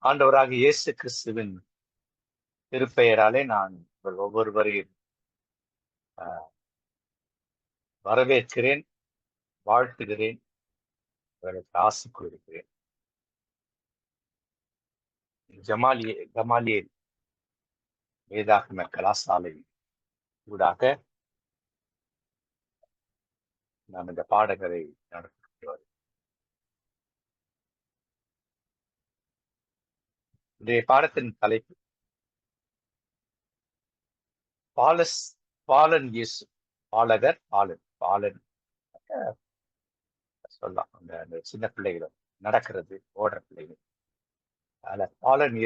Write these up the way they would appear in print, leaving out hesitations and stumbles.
ஆண்டவராக இயேசு கிறிஸ்துவின் திருப்பெயராலே நான் உங்கள் ஒவ்வொருவரையும் வரவேற்கிறேன், வாழ்த்துகிறேன், உங்களுக்கு ஆசி கூறுகிறேன். கமாலியேல் வேதாகம கலாசாலை ஊடாக நாம் இந்த பாடங்களை நடத்தி வருகிறோம். இன்றைய பாடத்தின் தலைப்பு பாலன் இயேசு. பாலகர் பாலன் சொல்லலாம். அந்த சின்ன பிள்ளைகளும் நடக்கிறது, ஓடுற பிள்ளைகள். அதுல பாலன்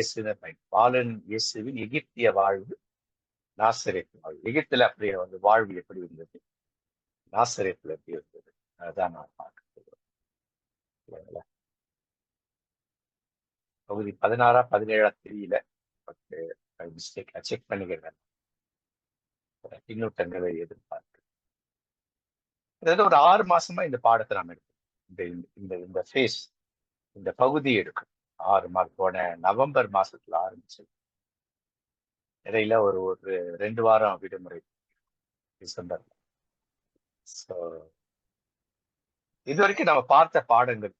இயேசுவின் எகிப்திய வாழ்வு, நாசரேத் வாழ்வு. எகிப்துல அப்படி வந்து வாழ்வு எப்படி இருந்தது, நாசரேத்துல எப்படி இருந்தது, அதுதான் நான் பார்க்கிறேன். பகுதி 16 17 தெரியல, மிஸ்டேக் செக் பண்ணிக்கிறேன். பின்னூட்டங்களை எதிர்பார்க்கிறேன். அதாவது ஒரு 6 மாசமா இந்த பாடத்தை நாம் எடுக்கணும். இந்த ஃபேஸ், இந்த பகுதி எடுக்கணும். 6 மாதம் போன நவம்பர் மாசத்துல ஆரம்பிச்சு இடையில ஒரு 2 வாரம் விடுமுறை டிசம்பர்ல. இது வரைக்கும் நம்ம பார்த்த பாடங்கள்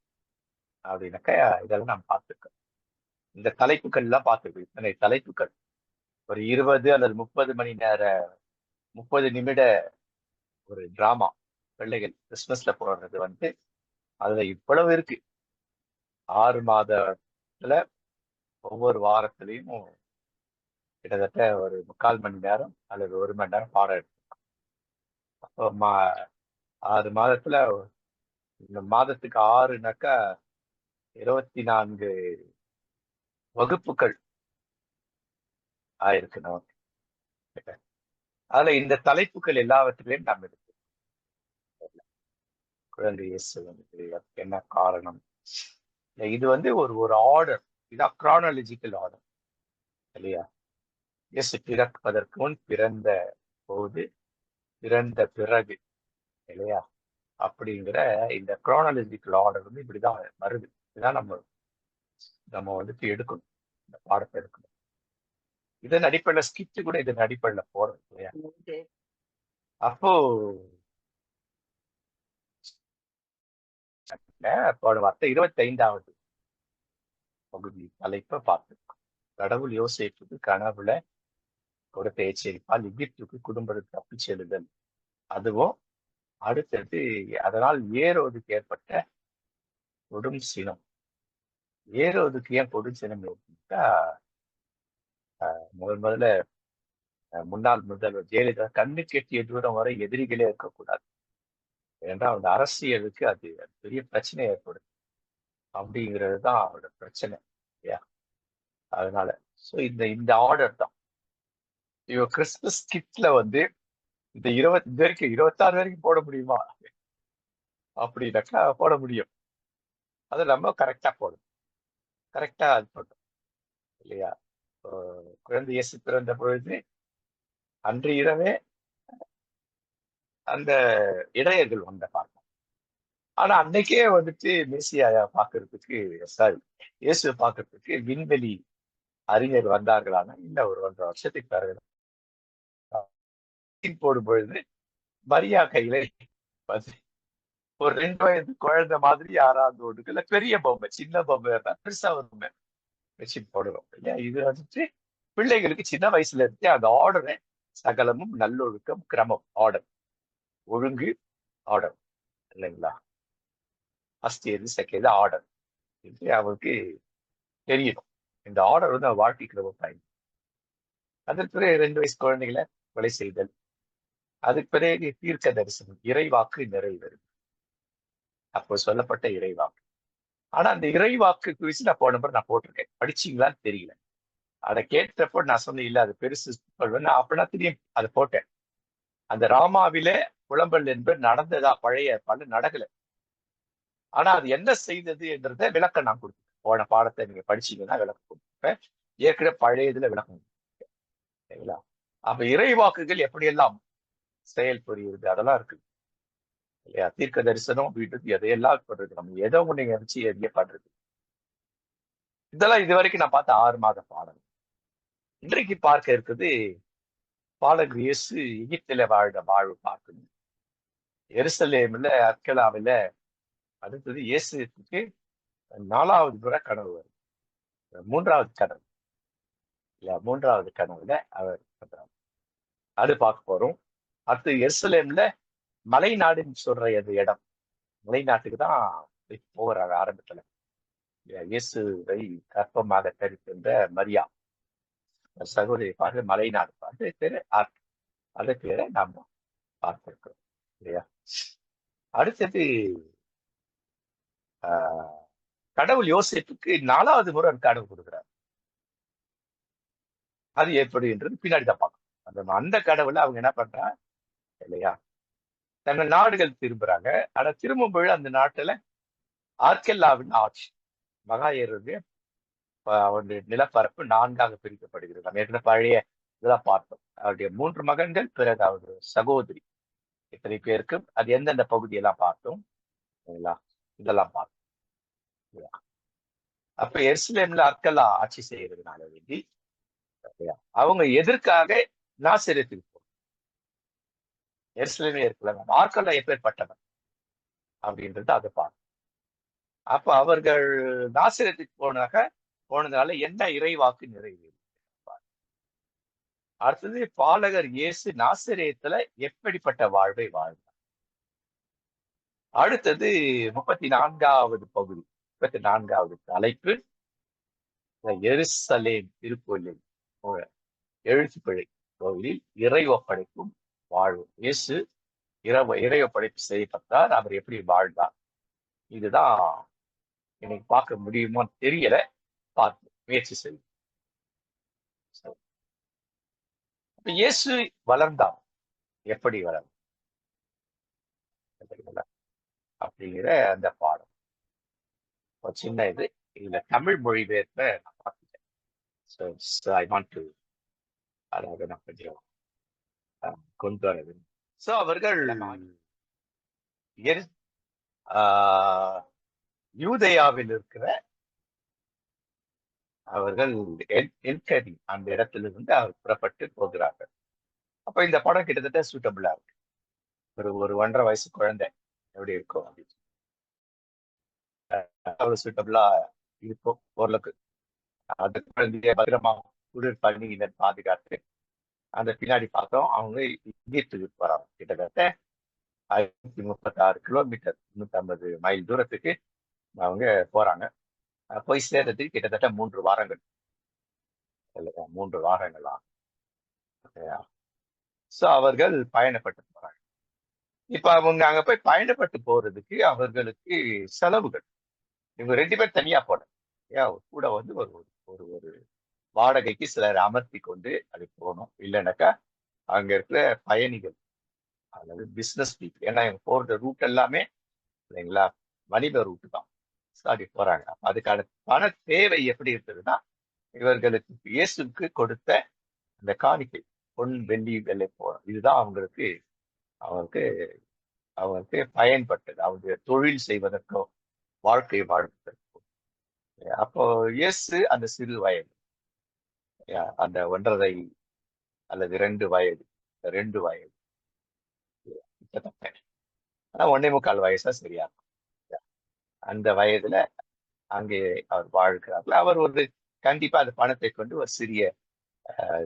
அப்படின்னாக்கா இதெல்லாம் நம்ம பார்த்துருக்கோம். இந்த தலைப்புகள் எல்லாம் பார்த்துருக்கோம். இத்தனை தலைப்புகள், ஒரு 20 அல்லது 30 மணி நேர 30 நிமிட ஒரு டிராமா பிள்ளைகள் கிறிஸ்துமஸ்ல போடுறது வந்து அதுல இவ்வளவு இருக்கு. 6 மாதத்துல ஒவ்வொரு வாரத்திலையும் கிட்டத்தட்ட ஒரு 3/4 மணி நேரம் அல்லது 1 மணி நேரம் பாடம் எடுத்துருக்கோம். அப்போ 6 மாதத்துல இந்த மாதத்துக்கு 6னாக்கா 24 வகுப்புகள் ஆயிருக்கு நமக்கு. அதுல இந்த தலைப்புகள் எல்லாவற்றிலையும் நாம் இருக்கு. குழந்தை இயேசு வந்து என்ன காரணம், இது வந்து ஒரு ஆர்டர், இதான் கிரானாலஜிக்கல் ஆர்டர் இல்லையா? இயேசு பிறப்பதற்கு முன், பிறந்த போது, பிறந்த பிறகு இல்லையா? அப்படிங்கிற இந்த கிரானாலஜிக்கல் ஆர்டர் வந்து இப்படிதான் வருது. இதுதான் நம்ம வந்துட்டு எடுக்கணும், இந்த பாடத்தை எடுக்கணும். இதன் அடிப்படையில ஸ்கிட் கூட இதன் அடிப்படையில போறோம் இல்லையா? அப்போ போன வார்த்தை 25வது பகுதி தலைப்பை பார்த்துருக்கோம். கடவுள் யோசேப்புக்கு கனவுல கொடுத்த எச்சரிப்பால் எகிப்துக்கு குடும்பத்துக்கு தப்பி செல்லுதல். அதுவும் அடுத்தது அதனால் ஏரோதுக்கு ஏற்பட்ட கொடும் சினம். ஏரோதுக்கு ஏன் கொடும் சினம் ஏற்பட்டா, முதல்ல முன்னாள் முதல்வர் ஜெயலலிதா கண்ணு கெட்டிய தூரம் வரை எதிரிகளே இருக்கக்கூடாது, ஏன்னா அந்த அரசியலுக்கு அது பெரிய பிரச்சனை ஏற்படும் அப்படிங்கிறது தான் அவரோட பிரச்சனை இல்லையா? அதனால இந்த ஆர்டர் தான் இவ கிறிஸ்துமஸ் கிட்ல வந்து இந்த 20 இது வரைக்கும் 26 வரைக்கும் போட முடியுமா அப்படின்னாக்கா போட முடியும். அது நம்ம கரெக்டா போடணும், கரெக்டா அது போட்டோம் இல்லையா? குழந்தை இயேசு பிறந்த பொழுது அன்று இரவே அந்த இடையர்கள் வந்த பார்த்தோம். ஆனா அன்னைக்கே வந்துட்டு மேசியா பாக்குறதுக்கு, சாரி இயேசுவை பாக்குறதுக்கு விண்வெளி அறிஞர் வந்தார்களானா இல்ல, ஒரு 1.5 வருஷத்துக்கு பிறகு போடும் பொழுது மரியா கையில வந்து ஒரு 2 வயது குழந்தை மாதிரி யாராவது ஒடுக்கல, பெரிய பொம்மை, சின்ன பொம்மை தான், பெருசா ஒரு பொம்மை வச்சு போடுறோம் இல்லையா? இது வந்துட்டு பிள்ளைகளுக்கு சின்ன வயசுல இருந்து அந்த ஆர்டரை, சகலமும் நல்லொழுக்கம், கிரமம், ஆர்டர், ஒழுங்கு, ஆர்டர் இல்லைங்களா? ஃபர்ஸ்ட் எது செகண்ட் ஆர்டர் இது அவருக்கு தெரியணும். இந்த ஆர்டர் வந்து அவன் வாழ்க்கைக்கு ரொம்ப பயன். அதற்கு பிறகு 2 வயசு குழந்தைகளை கொலை செய்தல், அதுக்கு பிறகு தீர்க்க தரிசனம், இறைவாக்கு நிறைவேறும். அப்போ சொல்லப்பட்ட இறைவாக்கு. ஆனா அந்த இறைவாக்கு குறித்து நான் போன முறை நான் போட்டிருக்கேன், படிச்சீங்களான்னு தெரியல. அதை கேட்டப்போ நான் சொன்னேன் இல்ல அது பெருசு நான் அப்படின்னா திரும்பி அதை போட்டேன். அந்த ராமாவில புலம்பல் என்பது நடந்ததா? பழைய பல நடக்கல. ஆனா அது என்ன செய்தது என்றத விளக்கம் நான் கொடுத்தேன். போன பாடத்தை நீங்க படிச்சீங்கன்னா விளக்கம் கொடுப்பேன். ஏற்கனவே பழைய இதுல விளக்கம் சரிங்களா? அப்ப இறைவாக்குகள் எப்படியெல்லாம் செயல் புரியுது அதெல்லாம் இருக்கு இல்லையா? தீர்க்க தரிசனம் வீட்டுக்கு எதையெல்லாம் பண்றது, நம்ம எதை ஒண்ணு நினைச்சு எதைய பண்றது. இதெல்லாம் இது வரைக்கும் நான் பார்த்த 6 மாத பாடம். இன்றைக்கு பார்க்க இருக்குது பாலகர் இயேசு எகிப்தில வாழ்ந்த வாழ்வு பார்க்கணும். எருசலேம்ல அர்க்கலாவில அடுத்தது இயேசுக்கு 4வது முறை கனவு வரும். 3வது கனவு இல்ல 3வது கனவுல அவர் பண்றாரு. அது பார்க்க போறோம். அடுத்து எருசலேம்ல மலைநாடுன்னு சொல்ற அந்த இடம். மலைநாட்டுக்கு தான் போகிறாங்க ஆரம்பத்துல. இயேசுவை கர்ப்பமாக தரிக்கின்ற மரியா சகோதரி பார்த்து மலைநாடு பார்த்து அதை பேரை நாம் பார்த்திருக்கிறோம் இல்லையா. அடுத்தது கடவுள் யோசேப்புக்கு 4வது முறை கனவு கொடுக்குறார். அது எப்படின்றது பின்னாடி தான் பார்க்கணும். அந்த கடவுளை அவங்க என்ன பண்றா இல்லையா, தங்கள் நாடுகள் திரும்புறாங்க. ஆனா திரும்பும்போது அந்த நாட்டுல ஆர்கெல்லாவின் ஆட்சி மகாயருடைய அவருடைய நிலப்பரப்பு 4ஆக பிரிக்கப்படுகிறது. நம்ம ஏற்கனவே பழைய இதெல்லாம் பார்த்தோம். அவருடைய 3 மகன்கள், பிறகு அவருடைய சகோதரி, இத்தனை பேருக்கு அது எந்தெந்த பகுதியெல்லாம் பார்த்தோம் இதெல்லாம் பார்த்தோம். அப்ப எருசலேம்ல அர்க்கல்லா ஆட்சி செய்யறதுனால வேண்டி அவங்க எதற்காக நாசரேத்துக்கு போகணும். எருசலேமே இருக்கலாம், ஆர்கல்லா எப்பேற்பட்டவன் அப்படின்றது அதை பார்க்கணும். அப்ப அவர்கள் நாசரேத்துக்கு போனதுனால என்ன இறைவாக்கு நிறைவேறும். அடுத்தது பாலகர் இயேசு நாசரேத்துல எப்படிப்பட்ட வாழ்வை வாழ்ந்தார். அடுத்தது 34வது பகுதி, 34வது தலைப்பு எருசலேம் திருக்கோயிலில் எழுத்துப்பிழை கோவிலில் இறைவப்படைப்பும் வாழ்வும். இயேசு இறைவப்படைப்பு செய்யப்பட்டார், அவர் எப்படி வாழ்ந்தார். இதுதான் எனக்கு பார்க்க முடியுமான்னு தெரியல, பார்த்து முயற்சி செய்யும். இயேசு வளர்ந்தார், எப்படி வளர்ந்தார் அப்படிங்கிற அந்த பாடம் ஒரு சின்ன இது. இதுல தமிழ் மொழிபெயர்ப்ப நான் பார்த்துட்டேன். ஐ வாண்ட் டு அதாவது நான் கொஞ்சம் கொண்டு வர வேண்டும். ஸோ அவர்கள் யூதேயாவில் இருக்கிற அவர்கள் என்கரி அந்த இடத்திலிருந்து அவர் புறப்பட்டு போகிறார்கள். அப்ப இந்த படம் கிட்டத்தட்ட சூட்டபிளா இருக்கு. ஒரு 1.5 வயசு குழந்தை எப்படி இருக்கும் அப்படின்னு அவ்வளவு சூட்டபிளா இருக்கும் ஓரளவுக்கு. அந்த குழந்தைய பத்திரமா குளிர் பண்ணி பாதுகாத்து அந்த பின்னாடி பார்த்தோம் அவங்க எகிப்துக்கு போறாங்க. கிட்டத்தட்ட 536 கிலோமீட்டர் 350 மைல் தூரத்துக்கு அவங்க போறாங்க. போய் சேர்றதுக்கு கிட்டத்தட்ட 3 வாரங்கள், 3 வாரங்களா. சோ அவர்கள் பயணப்பட்டு போறாங்க. இப்ப அவங்க அங்க போய் பயணப்பட்டு போறதுக்கு அவர்களுக்கு செலவுகள். இவங்க 2 பேர் தனியா போன கூட வந்து ஒரு ஒரு ஒரு வாடகைக்கு சிலர் அமர்த்தி கொண்டு அது போகணும். இல்லைன்னாக்கா அங்க இருக்கிற பயணிகள் அல்லது பிசினஸ் பீப்புள், ஏன்னா இவங்க போற ரூட் எல்லாமே இல்லைங்களா வணிக ரூட்டு தான். அப்படி போறாங்க. அதுக்கான பண தேவை எப்படி இருக்குதுன்னா இவர்களுக்கு இயேசுக்கு கொடுத்த அந்த காணிக்கை பொன் வெள்ளி வெள்ளை போறோம், இதுதான் அவங்களுக்கு அவங்களுக்கு பயன்பட்டது, அவங்க தொழில் செய்வதற்கோ வாழ்க்கை வாழ்வதற்கோ. அப்போ இயேசு அந்த சிறு வயது, அந்த 1.5 அல்லது 2 வயது, 2 வயது கிட்டத்தட்ட, ஆனா 1.25 வயசா சரியா இருக்கும். அந்த வயதுல அங்கே அவர் வாழ்கிறார்கள். அவர் ஒரு கண்டிப்பா அந்த பணத்தை கொண்டு ஒரு சிறிய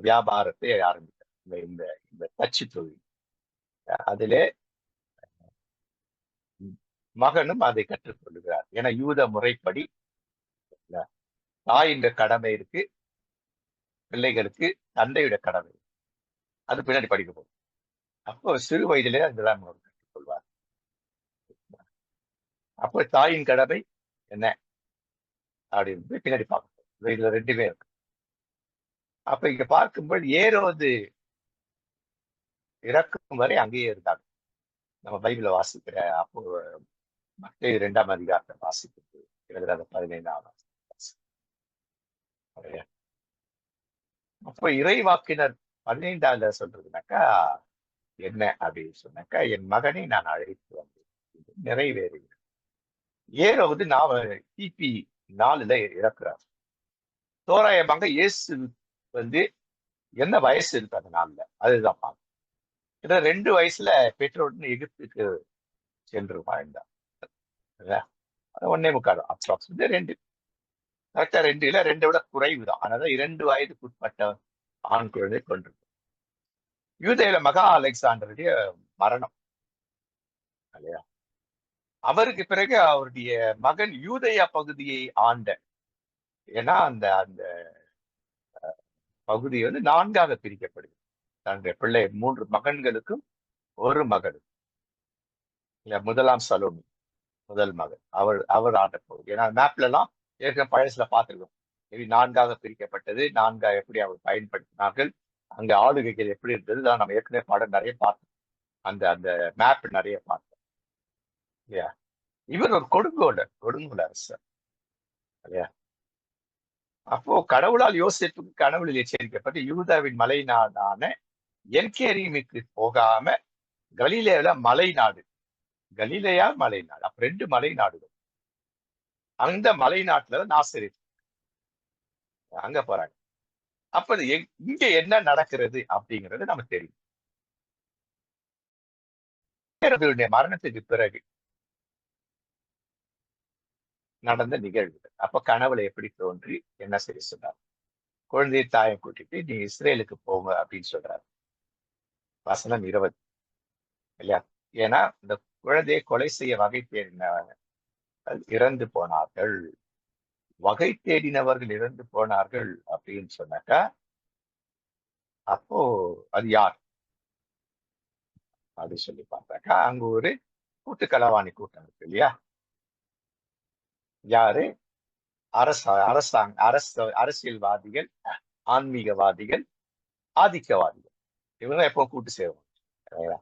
வியாபாரத்தை ஆரம்பித்தார். இந்த இந்த தச்சு தொழில். அதிலே மகனும் அதை கற்றுக்கொள்கிறார். ஏன்னா யூத முறைப்படி தாயின் கடமை இருக்கு, பிள்ளைகளுக்கு தந்தையுடைய கடமை, அது பின்னாடி படிக்க போகும். அப்போ சிறு வயதிலே அதெல்லாம் அவர் கற்றுக்கொள்வார். அப்போ தாயின் கடமை என்ன அப்படின்னு பின்னாடி பார்க்கணும். இதுல 2 இருக்கு. அப்ப இங்க பார்க்கும்போது ஏரோது இறக்கும் வரை அங்கேயே இருந்தாங்க. நம்ம பைபிளை வாசிக்கிற அப்போ மத்தேயு 2ஆம் அதிகாரத்தை வாசிக்கிறது கிட்டத்தட்ட 15ஆம். அப்போ இறைவாக்கினர் 15ஆவது சொல்றதுனாக்கா என்ன அப்படின்னு சொன்னாக்கா, என் மகனை நான் அழைத்து வந்தேன், நிறைவேறுகிறேன். ஏரோது கிபி 4ல இறக்குறார். தோராயமாக இயேசு வந்து என்ன வயசு இருக்கு அந்த நாள்ல, அதுதான் பார்க்கணும். ஏன்னா 2 வயசுல பெற்றோருடன் எகிப்துக்கு சென்று வாழ்ந்தார். ஒன்னே முக்கால் அப்ராக்சிமேட்லி 2, கரெக்டா 2 இல்ல 2 விட குறைவு தான். அதனால 2 வயதுக்கு உட்பட்ட ஆண் குழந்தை கொண்டு யூதேயில மகா அலெக்சாண்டருடைய மரணம் இல்லையா? அவருக்கு பிறகு அவருடைய மகன் யூதேயா பகுதியை ஆண்ட. ஏன்னா அந்த அந்த பகுதி வந்து 4ஆக பிரிக்கப்படுது. தன்னுடைய பிள்ளை 3 மகன்களுக்கும் ஒரு மகனுக்கு. இல்ல முதலாம் சலோமி முதல் மகன் அவர் ஆண்ட பகுதி. ஏன்னா மேப்ல எல்லாம் ஏற்கனவே பழசுல பார்த்திருக்கோம். மேபி 4ஆக பிரிக்கப்பட்டது, 4ஆ எப்படி அவர் பயன்படுத்தினார்கள், அங்க ஆளுகைகள் எப்படி இருந்தது, தான் நம்ம ஏற்கனவே பாடம் நிறைய பார்த்தோம். அந்த அந்த மேப் நிறைய பார்த்தோம் இல்லையா? இவர் ஒரு கொடுங்கோல் அரசர் இல்லையா? அப்போ கடவுளால் யோசேப்புக்கு கனவுகளில் எச்சரிக்கப்பட்டு யூதாவின் மலை நாடான என்கேரிமுக்கு போகாம கலிலேயில மலை நாடு, கலிலேயா மலை நாடு, அப்ப 2 மலை நாடுகள். அந்த மலை நாட்டுல நாசரேத் அங்க போறாங்க. அப்ப இங்க என்ன நடக்கிறது அப்படிங்கிறது நமக்கு தெரியும். மரணத்துக்கு பிறகு நடந்த நிகழ்வுகள். அப்ப கனவுல எப்படி தோன்றி என்ன சரி சொன்னார்? குழந்தையை தாயை கூட்டிட்டு நீ இஸ்ரேலுக்கு போங்க அப்படின்னு சொல்றாரு. வசனம் 20 இல்லையா? ஏன்னா இந்த குழந்தையை கொலை செய்ய வகை தேடினவர்கள் இறந்து போனார்கள். வகை தேடினவர்கள் இறந்து போனார்கள் அப்படின்னு சொன்னாக்கா, அப்போ அது யார் அப்படின்னு சொல்லி பார்த்தாக்கா, அங்க ஒரு கூட்டுக்களவாணி கூட்டம் இருக்கு இல்லையா? யாரு? அரசியல்வாதிகள், ஆன்மீகவாதிகள், ஆதிக்கவாதிகள். இவங்க எப்போ கூட்டு சேருவாங்க.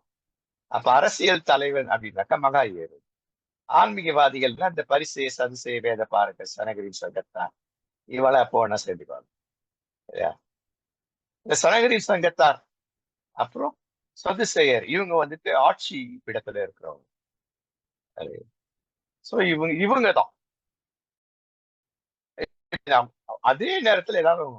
அப்ப அரசியல் தலைவன் அப்படின்னாக்கா மகாயேரு. ஆன்மீகவாதிகள்னா இந்த பரிசெய சதுசெய வேத பாரக சனகரின் சங்கத்தார் இவளை அப்போ ஒன்னா சேர்ந்துக்குவாங்க. இந்த சனகரின் சங்கத்தார் அப்புறம் சதுசெயர் இவங்க வந்துட்டு ஆட்சி பிடத்துல இருக்கிறவங்க. சோ இவங்க தான். அதே நேரத்துல எல்லாரும்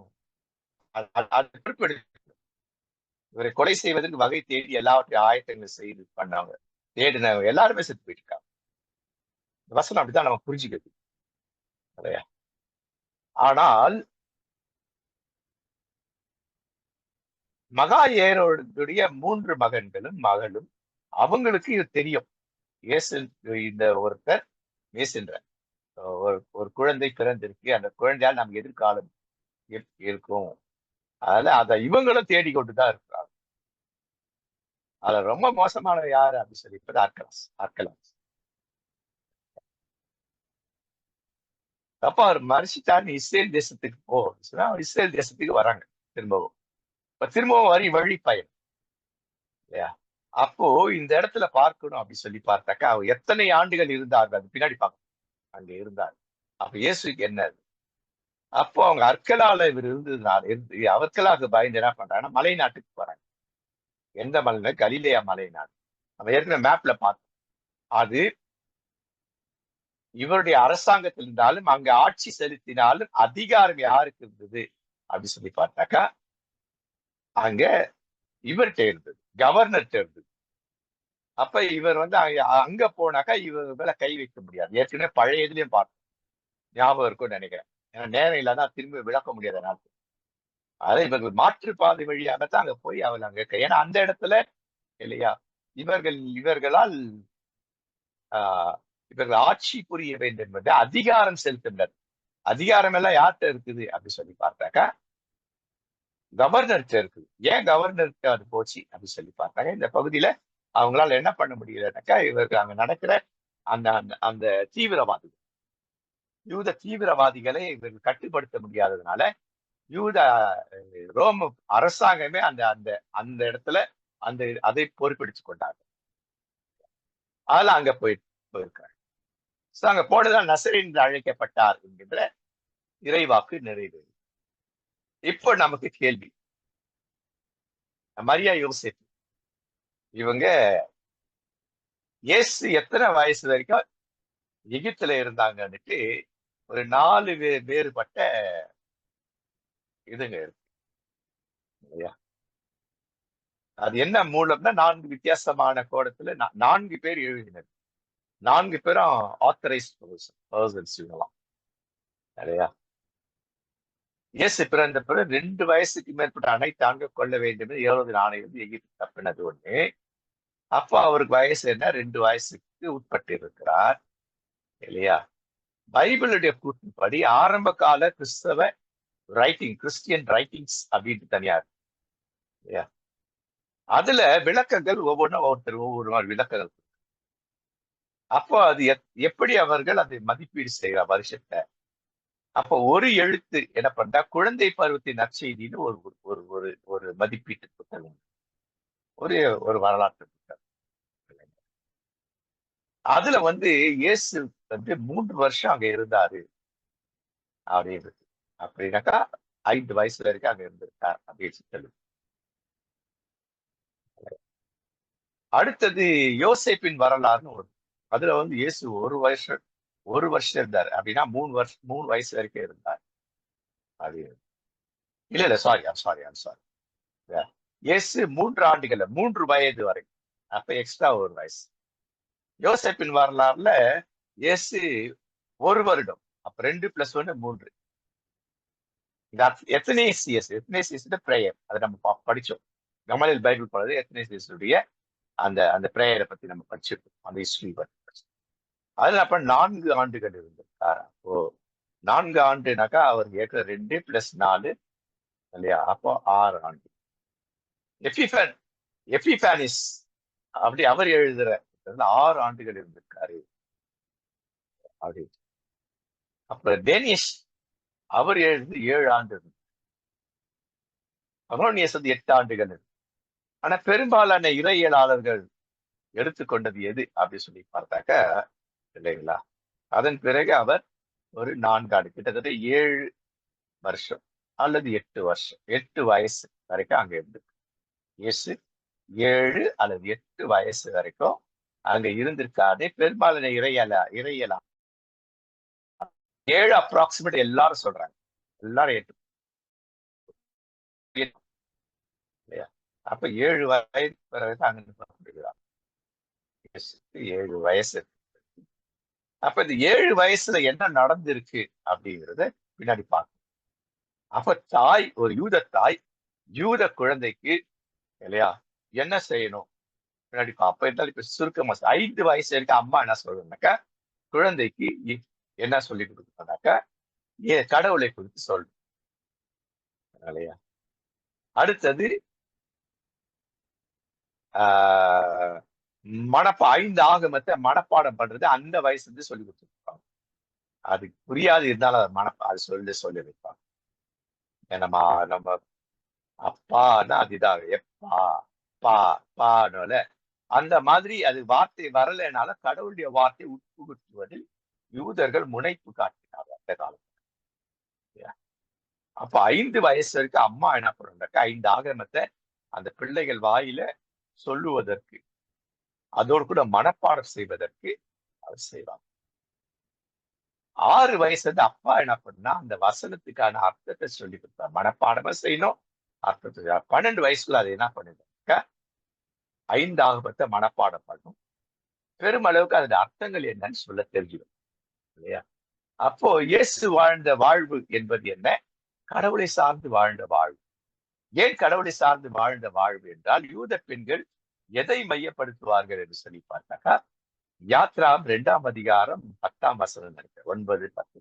இவரை கொலை செய்வதற்கு வகை தேடி எல்லாவற்றையும் ஆயத்தங்கள் செய்து பண்ணாங்க. தேடினவங்க எல்லாருமே செத்து போயிட்டு இருக்காங்க. வசனம் அப்படித்தான் நம்ம புரிஞ்சுக்கிறது. ஆனால் மகா ஏரோடைய 3 மகன்களும் மகளும் அவங்களுக்கு இது தெரியும். இயேசு இந்த ஒருத்தர் மேசின்ற ஒரு குழந்தை பிறந்திருக்கு, அந்த குழந்தையால் நம்ம எதிர்காலம் இருக்கும். அதனால அதை இவங்களும் தேடிக்கொண்டுதான் இருக்கிறாங்க. அதுல ரொம்ப மோசமான யாரு அப்படின்னு சொல்லி இப்ப அர்க்கலாஸ். அப்ப அவர் மறைச்சிட்டாரு, இஸ்ரேல் தேசத்துக்கு போ சொன்னா இஸ்ரேல் தேசத்துக்கு வராங்க திரும்பவும். இப்ப திரும்பவும் வழி பயன் இல்லையா? அப்போ இந்த இடத்துல பார்க்கணும் அப்படின்னு சொல்லி பார்த்தாக்கா அவர் எத்தனை ஆண்டுகள் இருந்தார்கள் அது பின்னாடி பார்க்கணும். அங்க இருந்தார். அப்ப இயேசுக்கு என்ன? அப்போ அவங்க அற்களால இவர் இருந்ததுனால அவர்களாக பயந்து என்ன பண்றாங்கன்னா மலை நாட்டுக்கு போறாங்க. எந்த மலைனா கலிலேயா மலை நாடு. நம்ம ஏற்கனவே மேப்ல பார்த்தோம். அது இவருடைய அரசாங்கத்தில் இருந்தாலும் அங்க ஆட்சி செலுத்தினாலும் அதிகாரம் யாருக்கு இருந்தது அப்படின்னு சொல்லி பார்த்தாக்கா அங்க இவர்கிட்ட இருந்தது, கவர்னர்கிட்ட இருந்தது. அப்ப இவர் வந்து அங்க போனாக்கா இவர் மேல கை வைக்க முடியாது. ஏற்கனவே பழைய இதுலயும் பார்த்தோம். ஞாபகம் இருக்கும்னு நினைக்கிறேன். ஏன்னா நேரம் இல்லாதான் திரும்பி விளக்க முடியாத நாள். அதாவது இவர்கள் மாற்றுப்பாதை வழியாகத்தான் அங்க போய் அவள் அங்க ஏன்னா அந்த இடத்துல இல்லையா இவர்களால் ஆஹ் இவர்கள் ஆட்சி புரிய வேண்டும் என்பது அதிகாரம் செலுத்துனர். அதிகாரம் எல்லாம் யார்கிட்ட இருக்குது அப்படின்னு சொல்லி பார்த்தாக்கா கவர்னர்கிட்ட இருக்குது. ஏன் கவர்னருக்கு அது போச்சு அப்படின்னு சொல்லி பார்த்தாங்க இந்த பகுதியில அவங்களால என்ன பண்ண முடியலனாக்கா இவருக்கு அங்க நடக்கிற அந்த அந்த அந்த தீவிரவாதிகள் யூத தீவிரவாதிகளை இவர்கள் கட்டுப்படுத்த முடியாததுனால யூத ரோம அரசாங்கமே அந்த அந்த அந்த இடத்துல அதை பொறுப்பெடுத்துக் கொண்டாங்க. அதெல்லாம் அங்க போயிருக்காங்க. அங்க போனதால் நசரேன் என்று அழைக்கப்பட்டார் என்கின்ற இறைவாக்கு நிறைவேறும். இப்போ நமக்கு கேள்வி, மரியா யோசேப்பு இவங்க இயேசு எத்தனை வயசு வரைக்கும் எகிப்துல இருந்தாங்கன்னுட்டு ஒரு 4 வேறுபட்ட இதுங்க இருக்கு இல்லையா? அது என்ன மூலம்னா 4 வித்தியாசமான கோணத்துல 4 பேர் எழுதினது. 4 பேரும் ஆத்தரைஸ்ட் பர்சன்ஸ் இவங்கலாம் இல்லையா? இயேசு பிறந்த பிறகு 2 வயசுக்கு மேற்பட்ட அனைத்து ஆண்கள் கொள்ள வேண்டும் என்று ஏரோது ஆணையிலிருந்து எகிப்து தப்பினது ஒண்ணு. அப்ப அவருக்கு வயசு என்ன? 2 வயசுக்கு உட்பட்டு இருக்கிறார் இல்லையா? பைபிளுடைய கூற்றுப்படி ஆரம்ப கால கிறிஸ்தவ கிறிஸ்டியன் ரைட்டிங்ஸ் அப்படின்ட்டு தனியா இருக்கு இல்லையா? அதுல விளக்கங்கள் ஒவ்வொரு மாதிரி விளக்கங்கள். அப்போ அது எப்படி அவர்கள் அதை மதிப்பீடு செய்யற வருஷத்தை? அப்போ ஒரு எழுத்து என்ன பண்ணா குழந்தை பருவத்தின் நற்செய்தின்னு ஒரு ஒரு ஒரு ஒரு மதிப்பீட்டு புத்தகம், ஒரு ஒரு வரலாற்று புத்தகம். அதுல இயேசு 3 வருஷம் அங்க இருந்தாரு அப்படின்னு. அப்படின்னாக்கா 5 வயசு வரைக்கும் அங்க இருந்திருக்கார் அப்படின்னு சொல்லு. அடுத்தது யோசேப்பின் வரலாறுன்னு ஒரு, அதுல இயேசு ஒரு வருஷம் இருந்தார் அப்படின்னா 3 வயசு வரைக்கும் இருந்தார். அது இல்ல சாரி. இயேசு 3 ஆண்டுகள்ல 3 வயது வரை, அப்ப எக்ஸ்ட்ரா ஒரு வயசு. யோசேப்பின் வரலாறுல இயேசு 1 வருடம், அப்ப 2 + 1 3. இந்த எத்தனேசியஸ் பிரேயர் அதை நம்ம படிச்சோம். கமலில் பைபிள் போனது எத்தனேசியஸுடைய அந்த அந்த பிரேயரை பத்தி நம்ம படிச்சிருக்கோம், அந்த ஹிஸ்டரி பத்தி படிச்சோம். அதுல அப்ப 4 ஆண்டுகள் இருந்திருக்கார். அப்போ 4 ஆண்டுனாக்கா அவர் ஏற்ற 2 + 4 இல்லையா? அப்போ 6 ஆண்டு. எபிஃபானிஸ் அப்படி அவர் எழுதுற 6 ஆண்டுகள் இருந்திருக்காரு அப்படி. அப்ப டேனிஷ் அவர் எழுது 7 ஆண்டு, அமோனியஸ் 8 ஆண்டுகள். ஆனா பெரும்பாலான இறையியலாளர்கள் எடுத்துக்கொண்டது எது அப்படின்னு சொல்லி பார்த்தாக்க இல்லைங்களா, அதன் பிறகு அவர் ஒரு 4 ஆண்டு, கிட்டத்தட்ட 7 வருஷம் அல்லது 8 வருஷம், 8 வயசு வரைக்கும் அங்க இருந்து இயேசு 7 அல்லது 8 வயசு வரைக்கும் அங்க இருந்திருக்காரு. பெரும்பாலான இறையியலா 7 அப்ராக்சிமேட் எல்லாரும் சொல்றாங்க, எல்லாரும் இல்லையா? அப்ப 7 வயது பிறகு அங்க இருக்கிறார். 7 வயசு. அப்ப இந்த 7 வயசுல என்ன நடந்திருக்கு அப்படிங்கறத பின்னாடி பார்க்கணும். அப்ப தாய், ஒரு யூத குழந்தைக்கு இல்லையா என்ன செய்யணும் பின்னாடி அப்ப இருந்தாலும் இப்ப சுருக்கமா 5 வயசு வரைக்கும் அம்மா என்ன சொல்றேன்னாக்கா குழந்தைக்கு என்ன சொல்லி கொடுக்கணும்னாக்கா கடவுளை குறித்து சொல்லணும் இல்லையா? அடுத்தது ஆஹ் 5 ஆகமத்தை மனப்பாடம் பண்றது அந்த வயசுல சொல்லி கொடுத்துருப்பாங்க. அது புரியாது இருந்தாலும் அது சொல்லி வைப்பாங்க. நம்ம அப்பான்னா அதுதான் எப்பா பா பானோல அந்த மாதிரி அது வார்த்தை வரலைனால கடவுளுடைய வார்த்தை உட்புகுத்துவதில் யூதர்கள் முனைப்பு காட்டினாங்க அந்த காலத்துல. அப்ப 5 வயசு வரைக்கும் அம்மா என்ன பண்ணுறாங்க, 5 ஆகமத்தை அந்த பிள்ளைகள் வாயில சொல்லுவதற்கு, அதோடு கூட மனப்பாடம் செய்வதற்கு அவர் செய்வாங்க. 6 வயசு அப்பா என்ன பண்ணா அந்த வசனத்துக்கான அர்த்தத்தை சொல்லி கொடுத்தார். மனப்பாடமா செய்யணும், அர்த்தத்தை. 12 வயசுல அது என்ன பண்ணுங்க, 5 ஆகமத்தை மனப்பாடம் பண்ணும். பெருமளவுக்கு அதோட அர்த்தங்கள் என்னன்னு சொல்ல தெரிஞ்சிடும் இல்லையா? அப்போ இயேசு வாழ்ந்த வாழ்வு என்பது என்ன? கடவுளை சார்ந்து வாழ்ந்த வாழ்வு. ஏன் கடவுளை சார்ந்து வாழ்ந்த வாழ்வு என்றால், யூத பெண்கள் எதை மையப்படுத்துவார்கள் என்று சொல்லி பார்த்தாக்கா, யாத்ரா 2ஆம் அதிகாரம் 10ஆம் வசனம் நினைக்கிறேன், 9, 10.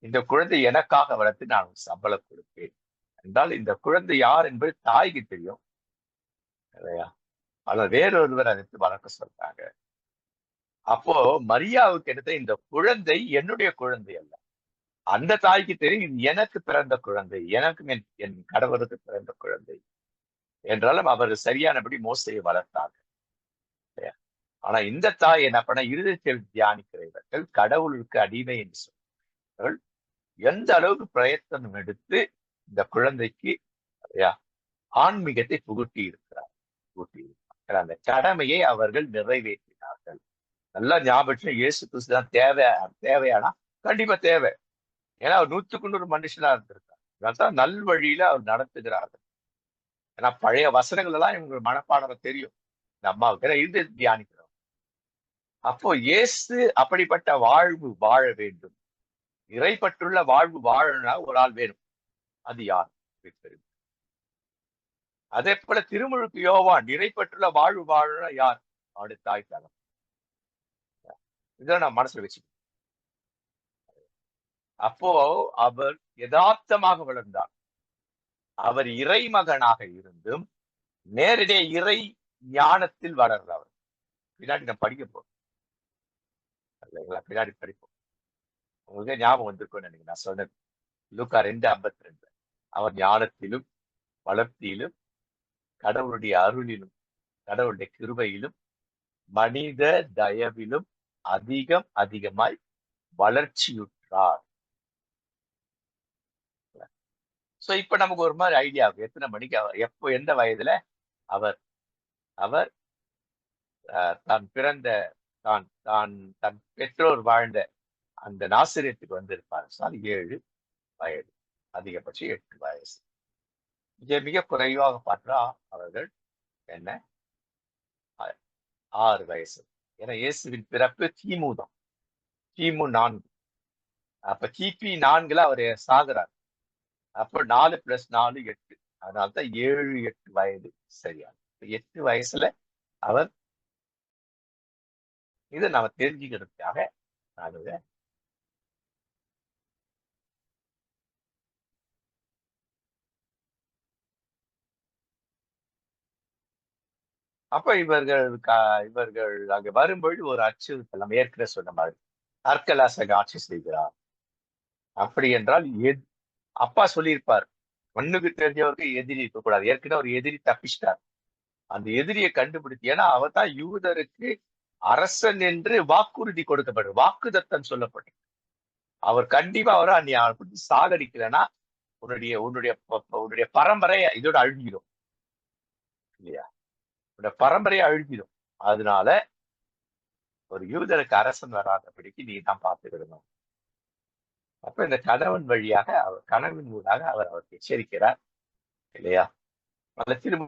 இந்த குழந்தை எனக்காக வளர்த்து நான் சம்பளம் கொடுப்பேன் என்றால், இந்த குழந்தை யார் என்பது தாய்க்கு தெரியும் இல்லையா? ஆனால் வேறொருவர் அதை வளர்க்க சொல்றாங்க. அப்போ மரியாவுக்கு எடுத்த இந்த குழந்தை என்னுடைய குழந்தை அல்ல, அந்த தாய்க்கு தெரியும் இது எனக்கு பிறந்த குழந்தை, எனக்கு என் கடவுளுக்கு பிறந்த குழந்தை என்றாலும் அவர் சரியானபடி மோசையை வளர்த்தாங்க. ஆனா இந்த தாய் என்ன பண்ண, இருதயத்தில் தியானிக்கிறவர்கள் கடவுளுக்கு அடிமை என்று சொல்றார்கள். எந்த அளவுக்கு பிரயத்தனம் எடுத்து இந்த குழந்தைக்கு ஆன்மீகத்தை புகுட்டி இருக்கிறார். அந்த கடமையை அவர்கள் நிறைவேற்றினார்கள். நல்லா ஞாபகம், இயேசு கிறிஸ்து தான் தேவையானா கண்டிப்பா தேவை. ஏன்னா அவர் 100க்கு 100 மனுஷனா இருந்திருக்கார். அதான் நல்வழியில அவர் நடத்துகிறார்கள். ஏன்னா பழைய வசனங்கள் எல்லாம் இவங்க மனப்பாடம் தெரியும் இந்த அம்மாவுக்கு. ஏன்னா இருந்து தியானிக்கிறோம். அப்போ இயேசு அப்படிப்பட்ட வாழ்வு வாழ வேண்டும். இறைப்பற்றுள்ள வாழ்வு வாழணும்னா ஒரு ஆள் வேணும். அது யார்? அதே போல திருமுழுக்கு யோவான் இறைப்பற்றுள்ள வாழ்வு வாழணும்னா யார்? அவருடைய தாய் தகப்பன். இதை நான் மனசுல வச்சுக்கணும். அப்போ அவர் யதார்த்தமாக வளர்ந்தார். அவர் இறைமகனாக இருந்தும் நேரடியாக இறை ஞானத்தில் வளர்றவர். பின்னாடி நான் படிக்க போறோம் இல்லைங்களா? பின்னாடி படிப்போம். உங்களுக்கு ஞாபகம் வந்திருக்கும் நினைக்கிறேன் நான் சொன்னது. லூக்கா 2:52. அவர் ஞானத்திலும் வளர்த்தியிலும் கடவுளுடைய அருளிலும் கடவுளுடைய கிருபையிலும் மனித தயவிலும் அதிகம் அதிகமாய் வளர்ச்சியுற்றார். சோ இப்ப நமக்கு ஒரு மாதிரி ஐடியா ஆகும். எத்தனை மணிக்கு அவர் எப்போ எந்த வயதுல அவர் அவர் தான் பிறந்த தான் தான் தன் பெற்றோர் வாழ்ந்த அந்த நாசிரியத்துக்கு வந்திருப்பார். 7 வயது, அதிகபட்சம் 8 வயசு. மிக குறைவாக பார்த்தா அவர்கள் என்ன 6 வயசு. ஏன்னா இயேசுவின் பிறப்பு கிமு தான். கிமு 4. அப்ப கிபி 4ல அவர் சாகுறார். அப்ப 4 + 4 8. அதனால்தான் 7, 8 வயது சரியா. 8 வயசுல அவர் இதை நம்ம தெரிஞ்சுக்கிறதுக்காக நான் அப்ப இவர்கள் அங்க வரும்பொழுது ஒரு அச்சுறுத்தல் நம்ம ஏற்கனவே சொன்ன மாதிரி அர்க்கலாசக ஆட்சி செய்கிறார். அப்படி என்றால் அப்பா சொல்லியிருப்பார், மண்ணுக்கு தெரிஞ்சவருக்கு எதிரி இருக்கக்கூடாது. ஏற்கனவே ஒரு எதிரி தப்பிச்சிட்டார். அந்த எதிரியை கண்டுபிடித்து, ஏன்னா அவர் தான் யூதருக்கு அரசன் என்று வாக்குறுதி கொடுக்கப்படும், வாக்குதத்தம் சொல்லப்படும். அவர் கண்டிப்பா அவரை நீ சாகடிக்கலன்னா உன்னுடைய உன்னுடைய உன்னுடைய பரம்பரை இதோட அழுகிடும் இல்லையா? உன்னுடைய பரம்பரையை அழுகிடும். அதனால ஒரு யூதருக்கு அரசன் வராதபடிக்கு நீ தான் பார்த்துக்கிடணும். அப்ப இந்த கணவன் வழியாக அவர் கனவின் ஊடாக அவர் அவருக்கு எச்சரிக்கிறார் இல்லையா? பல திரும்ப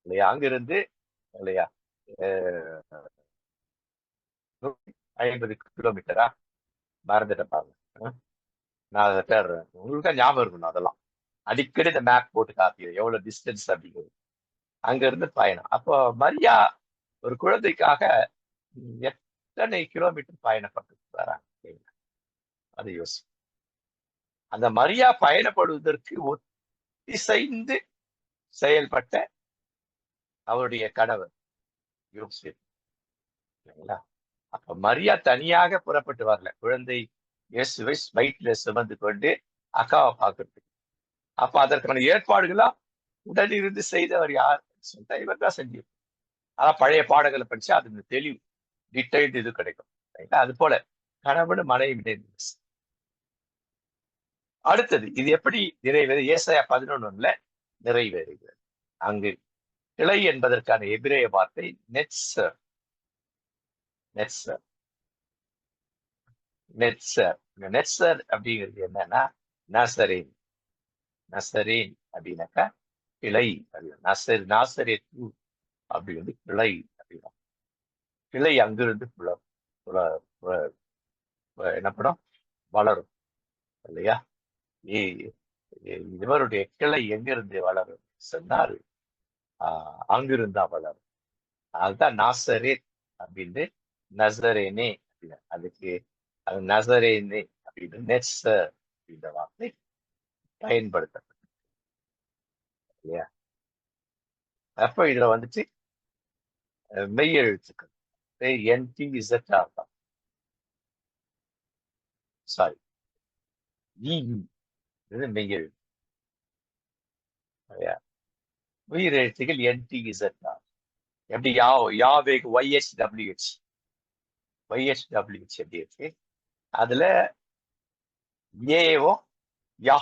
இல்லையா? அங்கிருந்து இல்லையா 50 கிலோமீட்டரா மறந்துட்ட பாருங்க. நான் அதை தேடுறேன். உங்களுக்கு ஞாபகம் இருக்கணும் அதெல்லாம். அடிக்கடி இந்த மேப் போட்டு காப்பி எவ்வளவு டிஸ்டன்ஸ் அப்படிங்கிறது. அங்க இருந்து பயணம். அப்போ மரியா ஒரு குழந்தைக்காக எத்தனை கிலோமீட்டர் பயணப்பட்டு வராங்க. அதை யோசி. அந்த மரியா பயணப்படுவதற்கு ஒத்திசைந்து செயல்பட்ட அவருடைய கணவர் யோசேப். அப்ப மரியா தனியாக புறப்பட்டு வரல. குழந்தை இயேசுவை வயிற்றுல சுமந்து கொண்டு அக்காவை பார்க்கறதுக்கு. அப்ப அதற்கான ஏற்பாடுகளா உடனிருந்து செய்தவர் யார் சொன்னா இவர் தான் செஞ்சு. அதான் பழைய பாடங்களை படிச்சு அது தெளிவு டீடைல்டு இது கிடைக்கும். அது போல கணவன் மனைவி. அடுத்தது இது எப்படி நிறைவேறு? ஏசாயா 11:1 நிறைவேறுகிறது. அங்கு கிளை என்பதற்கான எபிரேய வார்த்தை நெட்சர். நெட்சர் நெட்சர் நெட்சர் அப்படிங்கிறது என்னன்னா நசரேன். நசரேன் அப்படின்னாக்கா கிளை. நாசரே தூ அப்படி வந்து கிளை அப்படின்னா கிளை அங்கிருந்து என்னப்படும் வளரும் இல்லையா? இவருடைய கிளை எங்கிருந்து வளரும் சொன்னால் அங்கிருந்தா வளரும். அதுதான் நாசரேத் அப்படின்னு நசரேனே அப்படின்னு அதுக்கு அது நசரேனே அப்படின்னு நெட்சர் அப்படின்ற வார்த்தை பயன்படுத்தப்படும் இல்லையா? அப்ப இதுல வந்துட்டு மெய் எழுத்துக்கள் NTZR தான். சாரி இது மெய் எழுத்து. உயிர் எழுத்துக்கள் NTZR. எப்படி யாவேக்கு YHWH எப்படி இருக்கு? அதுல ஏவும் யா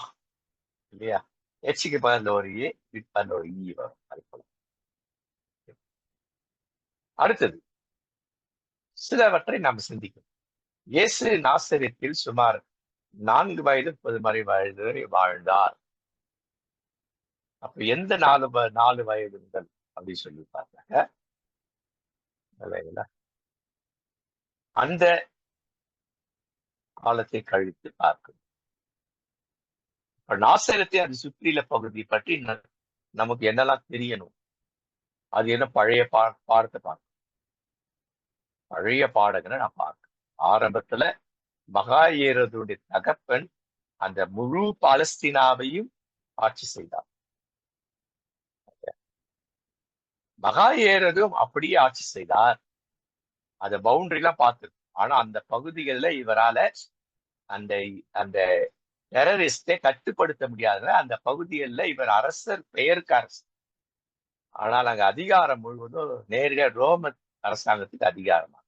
இல்லையா? எச்சுக்கு பக்கத்துல ஒரு ஏ, பக்கத்துல ஒரு ஈ வரும். அது போல. அடுத்தது சிலவற்றை நாம் சிந்திக்கும். இயேசு நாசரேத்தில் சுமார் 4 வயது 30 வயது வரை வாழ்ந்தார். அப்ப எந்த 4 வயது முதல் அப்படின்னு சொல்லி பார்த்தாங்க இல்லைங்களா? அந்த காலத்தை கழித்து பார்க்கணும். இப்ப நாசரேத்தை அது சுற்றியுள்ள பகுதி பற்றி நமக்கு என்னெல்லாம் தெரியணும்? அது என்ன பழைய பாடத்தை பார்க்கணும். பழைய பாடங்களை நான் பார்க்கணும். ஆரம்பத்துல மகா ஏரோதுடைய தகப்பன் அந்த முழு பாலஸ்தீனாவையும் ஆட்சி செய்தார். மகா ஏரோதும் அப்படியே ஆட்சி செய்தார். அந்த பவுண்டரி எல்லாம் பார்த்து, ஆனா அந்த பகுதிகளில் இவரால அந்த அந்த டெரரிஸ்டை கட்டுப்படுத்த முடியாத அந்த பகுதிகளில் இவர் அரசர், பெயருக்கு அரசு. ஆனால் அங்க அதிகாரம் முழுவதும் நேரடியாக ரோம அரசாங்கத்துக்கு அதிகாரமா.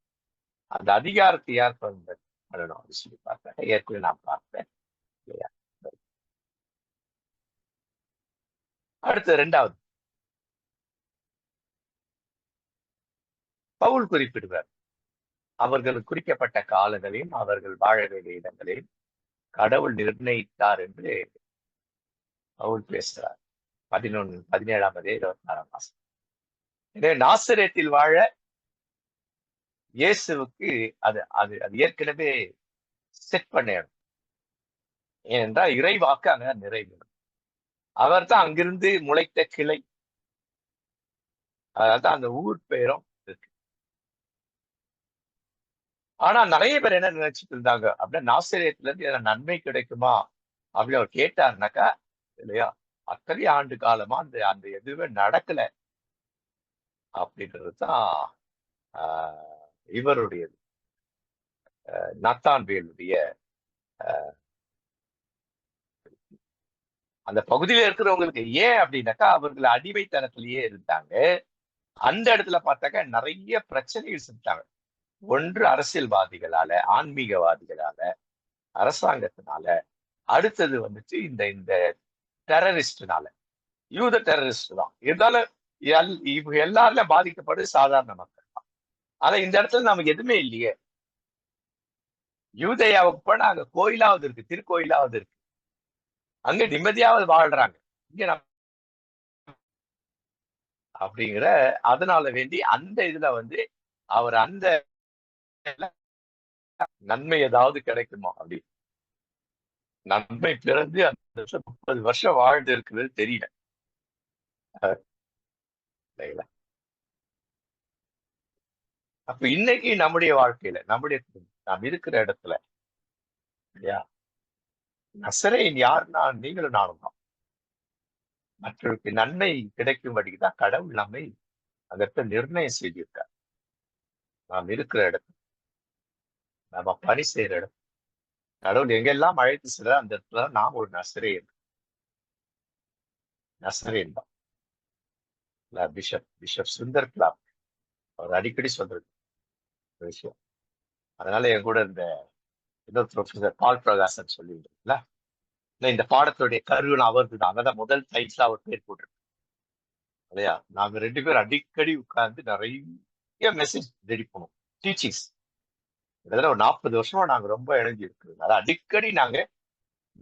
அந்த அதிகாரத்தை யார் பண்ணணும் அப்படின்னு சொல்லி பார்த்தேன். ஏற்கனவே நான் பார்த்தேன் இல்லையா? அடுத்து 2வது பவுல் குறிப்பிடுவார். அவர்கள் குறிக்கப்பட்ட காலங்களையும் அவர்கள் வாழ வேண்டிய இடங்களையும் கடவுள் நிர்ணயித்தார் என்று பவுல் பேசுகிறார். 17ஆம் 26ஆம் மாசம். எனவே நாசரேத்தில் வாழ இயேசுவுக்கு அது அது அது ஏற்கனவே செட் பண்ணிடும். ஏனென்றால் இறைவாக்கு அங்க நிறைவேறும். அவர் தான் அங்கிருந்து முளைத்த கிளை. அதான் அந்த ஊர் பெயரும் இருக்கு. ஆனா நிறைய பேர் என்ன நினைச்சிட்டு இருந்தாங்க அப்படின்னா, நாசரேத்துல இருந்து எனக்கு நன்மை கிடைக்குமா அப்படின்னு அவர் கேட்டாருனாக்கா, இல்லையா, அத்தனை ஆண்டு காலமா அந்த அந்த எதுவுமே நடக்கல அப்படின்றதுதான் இவருடையது, நத்தான்வேலுடைய அந்த பகுதியில இருக்கிறவங்களுக்கு. ஏன் அப்படின்னாக்கா, அவர்கள் அடிமைத்தனத்திலேயே இருந்தாங்க. அந்த இடத்துல பார்த்தாக்கா நிறைய பிரச்சனைகள் செஞ்சாங்க. ஒன்று அரசியல்வாதிகளால, ஆன்மீகவாதிகளால, அரசாங்கத்தினால. அடுத்தது வந்துட்டு இந்த இந்த டெரரிஸ்ட்னால, யூத டெரரிஸ்ட் தான். இருந்தாலும் இவங்க எல்லாரும் பாதிக்கப்படுது சாதாரண மக்கள் தான். ஆனா இந்த இடத்துல நமக்கு எதுவுமே இல்லையே. யூதேயாவுக்கு போனா அங்க கோயிலாவது இருக்கு, திருக்கோயிலாவது இருக்கு. அங்க நிம்மதியாவது வாழ்றாங்க. இங்க அப்படிங்கிற அதனால வேண்டி அந்த இதுல வந்து அவர் அந்த நன்மை ஏதாவது கிடைக்குமா அப்படி நன்மை பிறந்து அந்த 30 வருஷம் வாழ்ந்து இருக்கிறது தெரியல. அப்ப இன்னைக்கு நம்முடைய வாழ்க்கையில நம்முடைய நாம் இருக்கிற இடத்துல இல்லையா, நசரேயன் யாருன்னா நீங்களும் நானும் தான். மற்றவருக்கு நன்மை கிடைக்கும்படிக்கு தான் கடவுள் நம்மை அந்த இடத்துல நிர்ணயம் செய்திருக்கார். நாம் இருக்கிற இடத்துல, நம்ம பணி செய்யற இடம், கடவுள் எங்கெல்லாம் அழைத்து செல்ற அந்த இடத்துல நாம் ஒரு நசரேயன். நசரேயன் தான் பிஷப் பிஷப் சுந்தர் கிளாப் அவர் அடிக்கடி சொல்றது விஷயம். அதனால என் கூட இந்த இன்னொரு ப்ரொஃபசர் பால் பிரகாசன் சொல்லியிருந்தீங்களா, இந்த பாடத்துடைய கருவின் அவருக்கு தான். அங்கதான் முதல் டைட்டில் அவர் பேர் போட்டிருக்கு இல்லையா. நாங்க 2 பேரும் அடிக்கடி உட்கார்ந்து நிறைய மெசேஜ் ரெடி பண்ணுவோம். டீச்சிங்ஸ் கிட்டத்தட்ட ஒரு 40 வருஷமா நாங்க ரொம்ப இணைஞ்சு இருக்குது. அதை அடிக்கடி நாங்க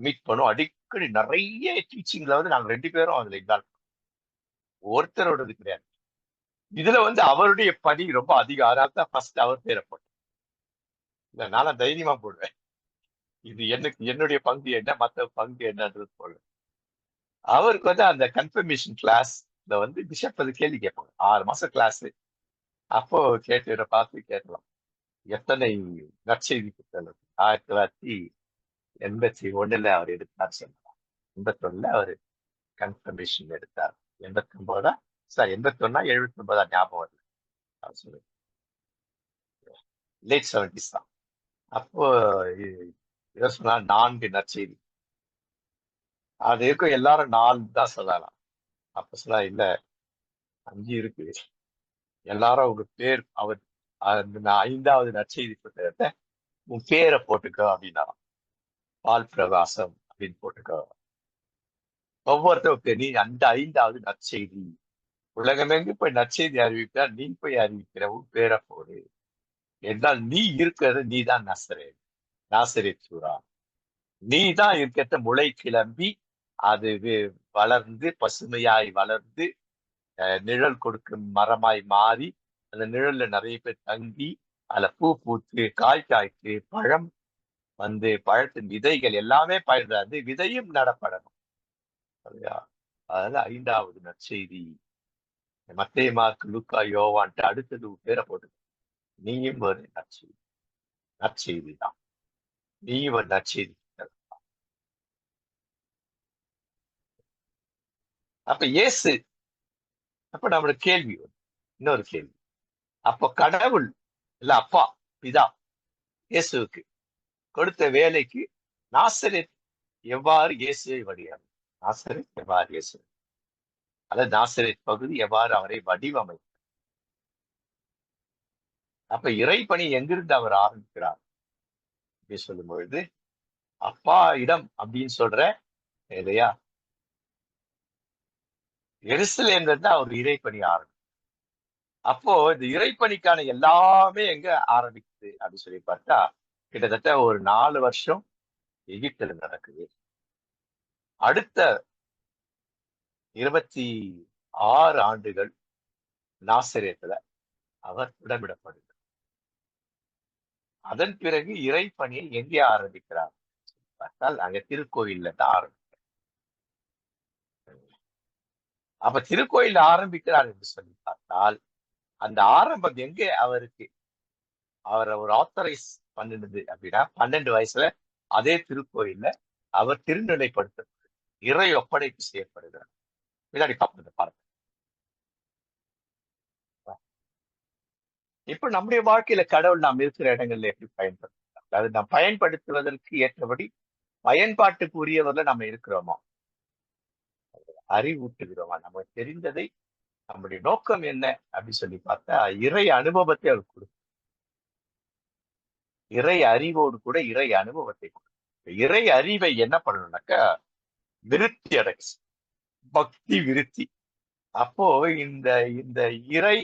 மீட் பண்ணுவோம். அடிக்கடி நிறைய டீச்சிங்ல வந்து நாங்க 2 பேரும் அதுல இன்வால்வ். ஒருத்தரோடது கிடையாது. இதுல வந்து அவருடைய பணி ரொம்ப அதிகம். அதனால தான் ஃபர்ஸ்ட் அவர் பேரை போட்டேன். இல்ல நான் தைரியமா போடுவேன். இது என்னுடைய பங்கு என்ன, மத்த பங்கு என்னன்றது போடுவேன். அவருக்கு வந்து அந்த கன்ஃபர்மேஷன் கிளாஸ்ல வந்து பிஷப் அது கேள்வி கேட்பாங்க. 6 மாசம் கிளாஸ். அப்போ கேட்டு பார்த்து கேட்கலாம். எத்தனை நற்செய்தி புத்தகம் 1981 அவர் எடுத்தார் சொன்னார். 81 அவர் கன்ஃபர்மேஷன் எடுத்தார். 89 சார் 81 79 ஞாபகம் வருது. அவர் சொல்லு லேட் 70s தான். அப்போ இவர் சொன்னார் 4 நற்செய்தி. அது இருக்கும் எல்லாரும் 4 தான் சொல்லலாம். அப்ப சொன்னா இல்ல 5 இருக்கு. எல்லாரும் உங்க பேர் அவர் 5வது நற்செய்தி புத்தகத்தை உன் பேரை போட்டுக்கோ அப்படின்னா, பால் பிரகாசம் அப்படின்னு போட்டுக்கோ. ஒவ்வொருத்தரும் நீ அந்த 5வது நற்செய்தி உலகமெங்கு போய் நற்செய்தி அறிவித்தா நீ போய் அறிவிக்கிற உன் பேரை போடு. என்றால் நீ இருக்கிறது நீ தான் நாசரேத் சூரா. நீதான் இருக்கிற முளை கிளம்பி அது வளர்ந்து பசுமையாய் வளர்ந்து நிழல் கொடுக்கும் மரமாய் மாறி அந்த நிழல்ல நிறைய பேர் தங்கி அதுல பூ பூத்து காய் காய்த்து பழம் வந்து பழத்தின் விதைகள் எல்லாமே பயிர்றாது விதையும் நடப்படணும். சரியா? அதனால 5வது நற்செய்தி மத்தேயு, மார்க்கு, லூக்கா, யோவான்ட்டு அடுத்தது பேரை போட்டு நீயும் ஒரு நற்செய்தி. நற்செய்தி தான். நீ ஒரு நற்செய்தி. அப்ப இயேசு அப்ப நம்மளோட கேள்வி இன்னொரு கேள்வி. அப்ப கடவுள் இல்ல அப்பா பிதா இயேசுவுக்கு கொடுத்த வேலைக்கு நாசரேத் எவ்வாறு இயேசுவை வடிவம் நாசரேத் எவ்வாறு இயேசு அதாவது நாசரேத் பகுதி எவ்வாறு அவரை வடிவமை அப்ப இறைப்பணி எங்கிருந்து அவர் ஆரம்பிக்கிறார் அப்படின்னு சொல்லும் பொழுது அப்பா இடம் அப்படின்னு சொல்ற இல்லையா எருசலேம்ல இருந்து அவர் இறைப்பணி ஆரம்பிக்கும். அப்போ இந்த இறைப்பணிக்கான எல்லாமே எங்க ஆரம்பிக்குது அப்படின்னு சொல்லி பார்த்தா கிட்டத்தட்ட ஒரு 4 வருஷம் எகிப்துல நடக்குது. அடுத்த 26 ஆண்டுகள் நாசரேத்துல அவர் இடமிடப்படுகிறார். அதன் பிறகு இறைப்பணியை எங்கே ஆரம்பிக்கிறார் பார்த்தால் அங்க திருக்கோயில்ல தான் ஆரம்பிக்கிறார். அப்ப திருக்கோயில் ஆரம்பிக்கிறார் என்று சொல்லி பார்த்தால் அந்த ஆரம்பம் எங்க அவருக்கு அவரை ஒரு ஆத்தரைஸ் பண்ணினது அப்படின்னா 12 வயசுல அதே திருக்கோயில்ல அவர் திருநிலைப்படுத்த இறை ஒப்படைப்பு செய்யப்படுகிறார். பின்னாடி பார்ப்பது பாருங்க. இப்ப நம்முடைய வாழ்க்கையில கடவுள் நாம் இருக்கிற இடங்கள்ல எப்படி பயன்படுத்தலாம், அதாவது நாம் பயன்படுத்துவதற்கு ஏற்றபடி பயன்பாட்டுக்கு உரியவர்ல நம்ம இருக்கிறோமா, அறிவூட்டுகிறோமா, நமக்கு தெரிந்ததை நம்முடைய நோக்கம் என்ன அப்படின்னு சொல்லி பார்த்தா இறை அனுபவத்தை அவர் கொடுக்கும். இறை அறிவோடு கூட இறை அனுபவத்தை கொடுக்கும். இறை அறிவை என்ன பண்ணணும்னாக்கா விருத்தி அடைச்சு பக்தி விருத்தி. அப்போ இந்த இந்த இறை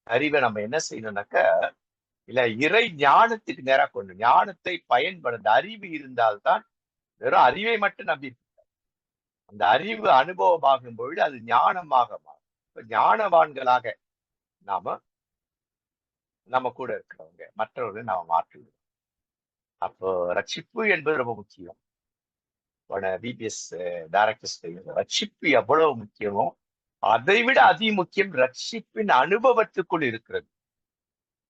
அறிவை நம்ம என்ன செய்யணும்னாக்கா இல்ல இறை ஞானத்துக்கு நேரா கொண்டு ஞானத்தை பயன்படுத்த அறிவு இருந்தால்தான் வெறும் அறிவை மட்டும் நம்பி அந்த அறிவு அனுபவமாகும் பொழுது அது ஞானமாக மாறும். ஞானவான்களாக நாம நம்ம கூட இருக்கிறவங்க மற்றவர்களை நாம மாற்றுவோம். அப்போ ரட்சிப்பு என்பது ரொம்ப முக்கியம். பிபிஎஸ் டைரக்டர்ஸ் ரட்சிப்பு எவ்வளவு முக்கியமோ அதை விட அதி முக்கியம் ரட்சிப்பின் அனுபவத்துக்குள் இருக்கிறது.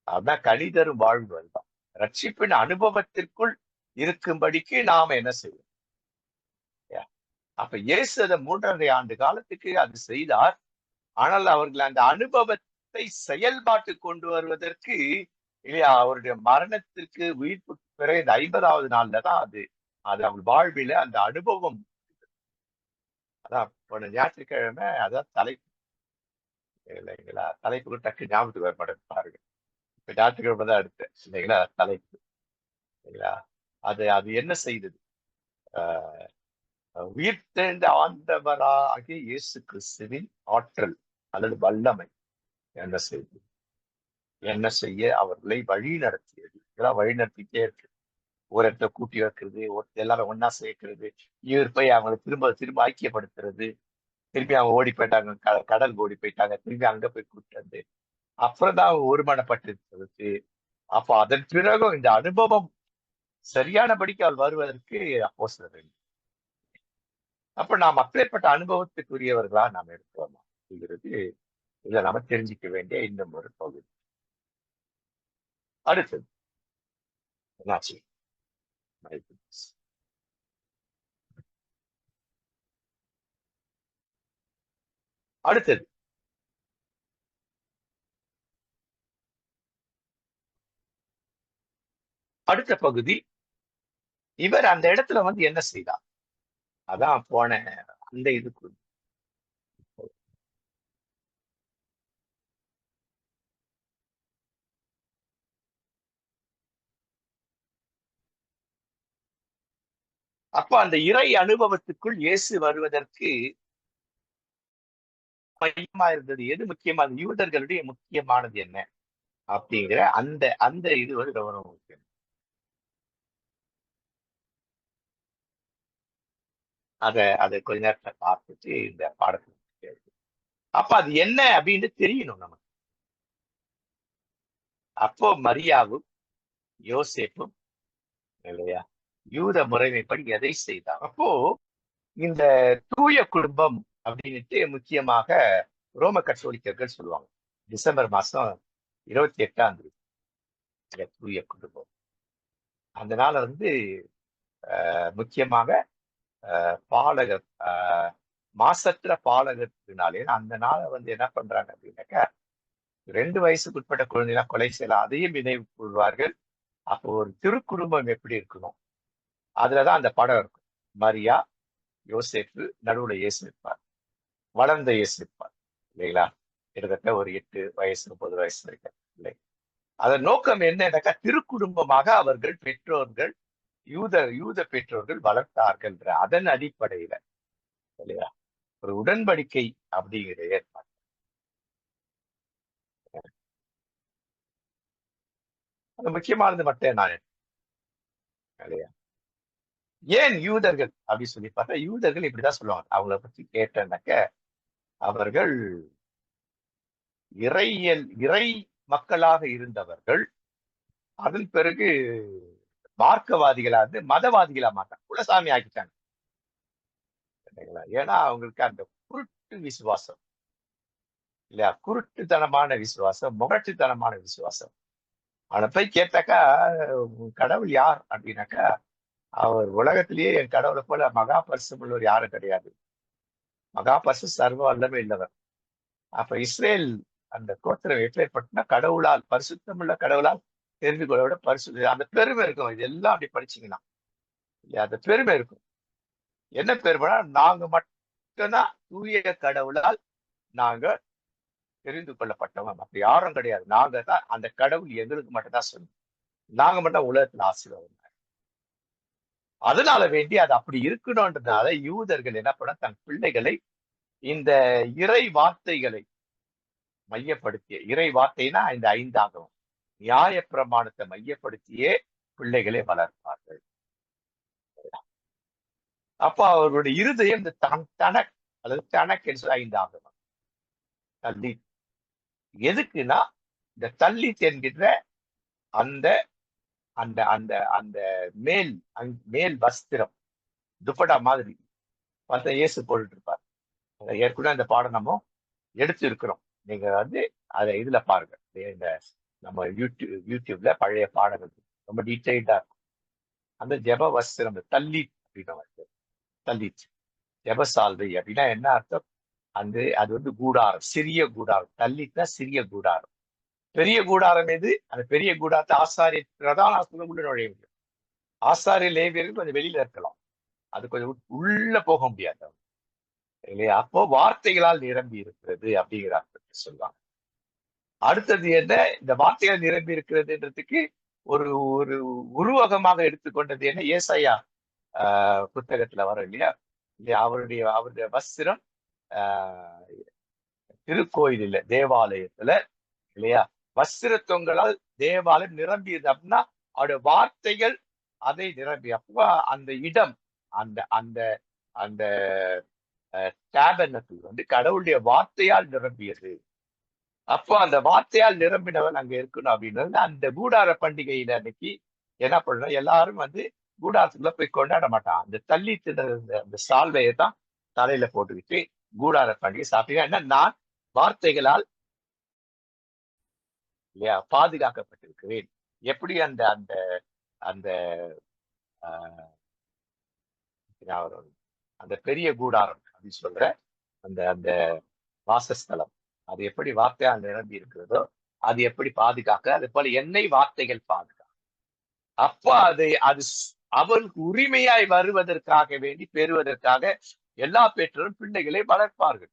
அதான் கனிதரும் வாழ்வு தான். ரட்சிப்பின் அனுபவத்திற்குள் இருக்கும்படிக்கு நாம என்ன செய்வோம். அப்ப இயேசு அதை 3.5 ஆண்டு காலத்துக்கு அது செய்தார். ஆனால் அவர்கள் அந்த அனுபவத்தை செயல்பாட்டு கொண்டு வருவதற்கு இல்லையா அவருடைய மரணத்திற்கு உயிர்ப்பு பிற இந்த 50வது நாள்ல தான் அது அவர் வாழ்வில அந்த அனுபவம். அதான் போன ஞாயிற்றுக்கிழமை அதான் தலைப்பு இல்லைங்களா, தலைப்புக்கு டக்கு ஞாபகத்துக்கு வர மாட்டேன் பாருங்க. இப்ப ஞாயிற்றுக்கிழமை தான் எடுத்தேன் இல்லைங்களா தலைப்பு இல்லைங்களா. அது என்ன செய்தது, உயிர்த்தெழுந்த ஆண்டவராகிய இயேசு கிறிஸ்துவின் ஆற்றல் அல்லது வல்லமை என்ன செய்ய அவர்களை வழி நடத்தியது. இதெல்லாம் வழி நடத்திட்டே இருக்கு. ஒரு இடத்த கூட்டி வைக்கிறது, எல்லாரும் ஒன்னா சேர்க்கிறது, இவர் போய் அவங்களை திரும்ப ஐக்கியப்படுத்துறது, திருப்பி அவங்க ஓடி போயிட்டாங்க, கடல் ஓடி போயிட்டாங்க, திரும்பி அங்க போய் கூட்டுறது, அப்புறம் தான் அவங்க ஒருமனப்பட்டிருக்கிறது. அப்போ அதன் பிறகும் இந்த அனுபவம் சரியானபடிக்கு அவள் வருவதற்கு அப்போஸ்தலர். அப்ப நாம் அப்பேற்பட்ட அனுபவத்துக்குரியவர்களா நாம் இருக்கிறோமா அப்படிங்கிறது இதை நாம தெரிஞ்சுக்க வேண்டிய இன்னும் ஒரு பகுதி. அடுத்தது என்னாச்சு, அடுத்தது அடுத்த பகுதி இவர் அந்த இடத்துல வந்து என்ன செய்தார். அதான் போன அந்த இதுக்கு அப்ப அந்த இறை அனுபவத்துக்குள் இயேசு வருவதற்கு மையமா இருந்தது எது முக்கியமான யூதர்களுடைய முக்கியமானது என்ன அப்படிங்கிற அந்த அந்த இது வந்து ரொம்ப முக்கியம். அதை கொஞ்ச நேரத்துல பார்த்துட்டு இந்த பாடத்தை கேளு. அப்ப அது என்ன அப்படின்னு தெரியணும் நமக்கு. அப்போ மரியாவும் யோசேப்பும் இல்லையா யூத முறைமைப்படி எதை செய்தார்? அப்போ இந்த தூய குடும்பம் அப்படின்ட்டு முக்கியமாக ரோம கத்தோலிக்கர்கள் சொல்லுவாங்க. டிசம்பர் மாசம் 28ஆம் தேதி தூய குடும்பம். அந்த நாளை முக்கியமாக பாலகர் மாசற்ற பாலகத்தினாலே அந்த நாளை என்ன பண்றாங்க அப்படின்னாக்கா 2 வயசுக்கு உட்பட்ட குழந்தைலாம் கொலை செய்யலாம், அதையும் நினைவு கூறுவார்கள். அப்போ ஒரு திருக்குடும்பம் எப்படி இருக்கணும், அதுலதான் அந்த படம் இருக்கும். மரியா, யோசேப்பு, நடுவுல இயேசு இருப்பார், வளர்ந்த இயேசு இருப்பார் இல்லைங்களா? கிட்டத்தட்ட ஒரு 8 வயசு 30 வயசு வரைக்கும் இல்லை. அதன் நோக்கம் என்னன்னாக்கா திருக்குடும்பமாக அவர்கள் பெற்றோர்கள் யூத பெற்றோர்கள் வளர்த்தார்கள். அதன் அடிப்படையில இல்லையா ஒரு உடன்படிக்கை அப்படிங்கிற ஏற்பாடு. அது முக்கியமானது மட்டும் நான் இல்லையா? ஏன் யூதர்கள் அப்படி சொல்லி பார்த்தா யூதர்கள் இப்படிதான் சொல்லுவாங்க. அவங்கள பத்தி கேட்டனாக்க அவர்கள் இறை மக்களாக இருந்தவர்கள். அதன் பிறகு மார்க்கவாதிகளா மதவாதிகளா மாட்டாங்க, குலசாமி ஆக்கிட்டாங்க. ஏன்னா அவங்களுக்கு அந்த குருட்டு விசுவாசம் இல்லையா, குருட்டுத்தனமான விசுவாசம், முரட்டுத்தனமான விசுவாசம். அவனை போய் கேட்டாக்கா கடவுள் யார் அப்படின்னாக்கா அவர் உலகத்திலேயே என் கடவுளை போல மகா பரிசும் உள்ளவர் யாரும் கிடையாது, மகா பரிசு சர்வ வல்லமை இல்லவர். அப்ப இஸ்ரேல் அந்த கோத்திரம் எப்பேற்பட்டனா கடவுளால் பரிசுத்தமுள்ள கடவுளால் தெரிந்து கொள்ள பரிசு அந்த பெருமை இருக்கும். இதெல்லாம் அப்படி படிச்சீங்கன்னா இல்லையா அந்த பெருமை இருக்கும். என்ன பெருமைனா நாங்க மட்டும்தான் தூய கடவுளால் நாங்க தெரிந்து கொள்ளப்பட்டவன், அப்படி யாரும் கிடையாது, நாங்க தான் அந்த கடவுள் எங்களுக்கு மட்டும்தான் சொல்லணும், நாங்க மட்டும் உலகத்துல ஆசீர்வாதம். அதனால வேண்டி அது அப்படி இருக்கணும்ன்றதுனால யூதர்கள் என்ன பண்ண தன் பிள்ளைகளை இந்த இறை வார்த்தைகளை மையப்படுத்திய, இறை வார்த்தைனா இந்த 5 நியாய பிரமாணத்தை மையப்படுத்தியே பிள்ளைகளை வளர்ப்பார்கள். அப்ப அவர்களுடைய இருதயம் இந்த தனக் அல்லது தனக் என்று சொல்லி 5 தள்ளி. எதுக்குன்னா இந்த தள்ளி என்கின்ற அந்த அந்த அந்த அந்த மேல் மேல் வஸ்திரம் துப்படா மாதிரி பார்த்தா இயேசு போட்டுட்டு இருப்பார். ஏற்கனவே அந்த பாடம் நம்ம எடுத்து இருக்கிறோம். நீங்க அதை இதுல பாருங்க, இந்த நம்ம யூடியூப்ல பழைய பாடங்கள் ரொம்ப டீட்டெயில்டா இருக்கும். அந்த ஜெப வஸ்திரம் தள்ளி அப்படின்னு தள்ளி ஜெப சால்வை அப்படின்னா என்ன அர்த்தம்? அது கூடாரம், சிறிய கூடாரம். தள்ளிட்டா சிறிய கூடாரம். பெரிய கூடாரம் எது? அந்த பெரிய கூடாரத்தை ஆசாரிய பிரதான ஆசிரியர் உள்ள நுழைய முடியும். ஆசாரிய லேவியர்கள் கொஞ்சம் வெளியில இருக்கலாம், அது கொஞ்சம் உள்ள போக முடியாது இல்லையா? அப்போ வார்த்தைகளால் நிரம்பி இருக்கிறது அப்படிங்கிற அர்த்தத்தை சொல்லுவாங்க. அடுத்தது என்ன? இந்த வார்த்தைகள் நிரம்பி இருக்கிறதுன்றதுக்கு ஒரு ஒரு உருவகமாக எடுத்துக்கொண்டது என்ன? ஏசாயா புத்தகத்துல வரும் இல்லையா? அவருடைய வஸ்திரம் திருக்கோயிலில் தேவாலயத்துல இல்லையா வஸ்திர தொங்கலால் தேவாலயம் நிரம்பியது அப்படின்னா அவருடைய வார்த்தைகள் அதை நிரம்பி. அப்ப அந்த இடம் அந்த அந்த அந்த டேபர்னக்கிள் கடவுளுடைய வார்த்தையால் நிரம்பியது. அப்போ அந்த வார்த்தையால் நிரம்பினவன் அங்க இருக்கணும் அப்படின்றது. அந்த கூடார பண்டிகையில அன்னைக்கு என்ன பண்ணணும், எல்லாரும் கூடாரத்துக்குள்ள போய் கொண்டாட மாட்டான். அந்த தள்ளி அந்த சால்வையை தான் தலையில போட்டுக்கிட்டு கூடார பண்டிகை சாப்பிட்டீங்கன்னா நான் வார்த்தைகளால் இல்லையா பாதுகாக்கப்பட்டிருக்கிறேன். எப்படி அந்த அந்த அந்த அந்த பெரிய கூடாரம் அப்படின்னு சொல்ற அந்த அந்த வாசஸ்தலம் அது எப்படி வார்த்தையால் நிரம்பி இருக்கிறதோ அது எப்படி பாதுகாக்க, அது போல என்னை வார்த்தைகள் பாதுகாக்க. அப்ப அது அவருக்கு உரிமையாய் வருவதற்காக வேண்டி பெறுவதற்காக எல்லா பெற்றோரும் பிள்ளைகளை வளர்ப்பார்கள்.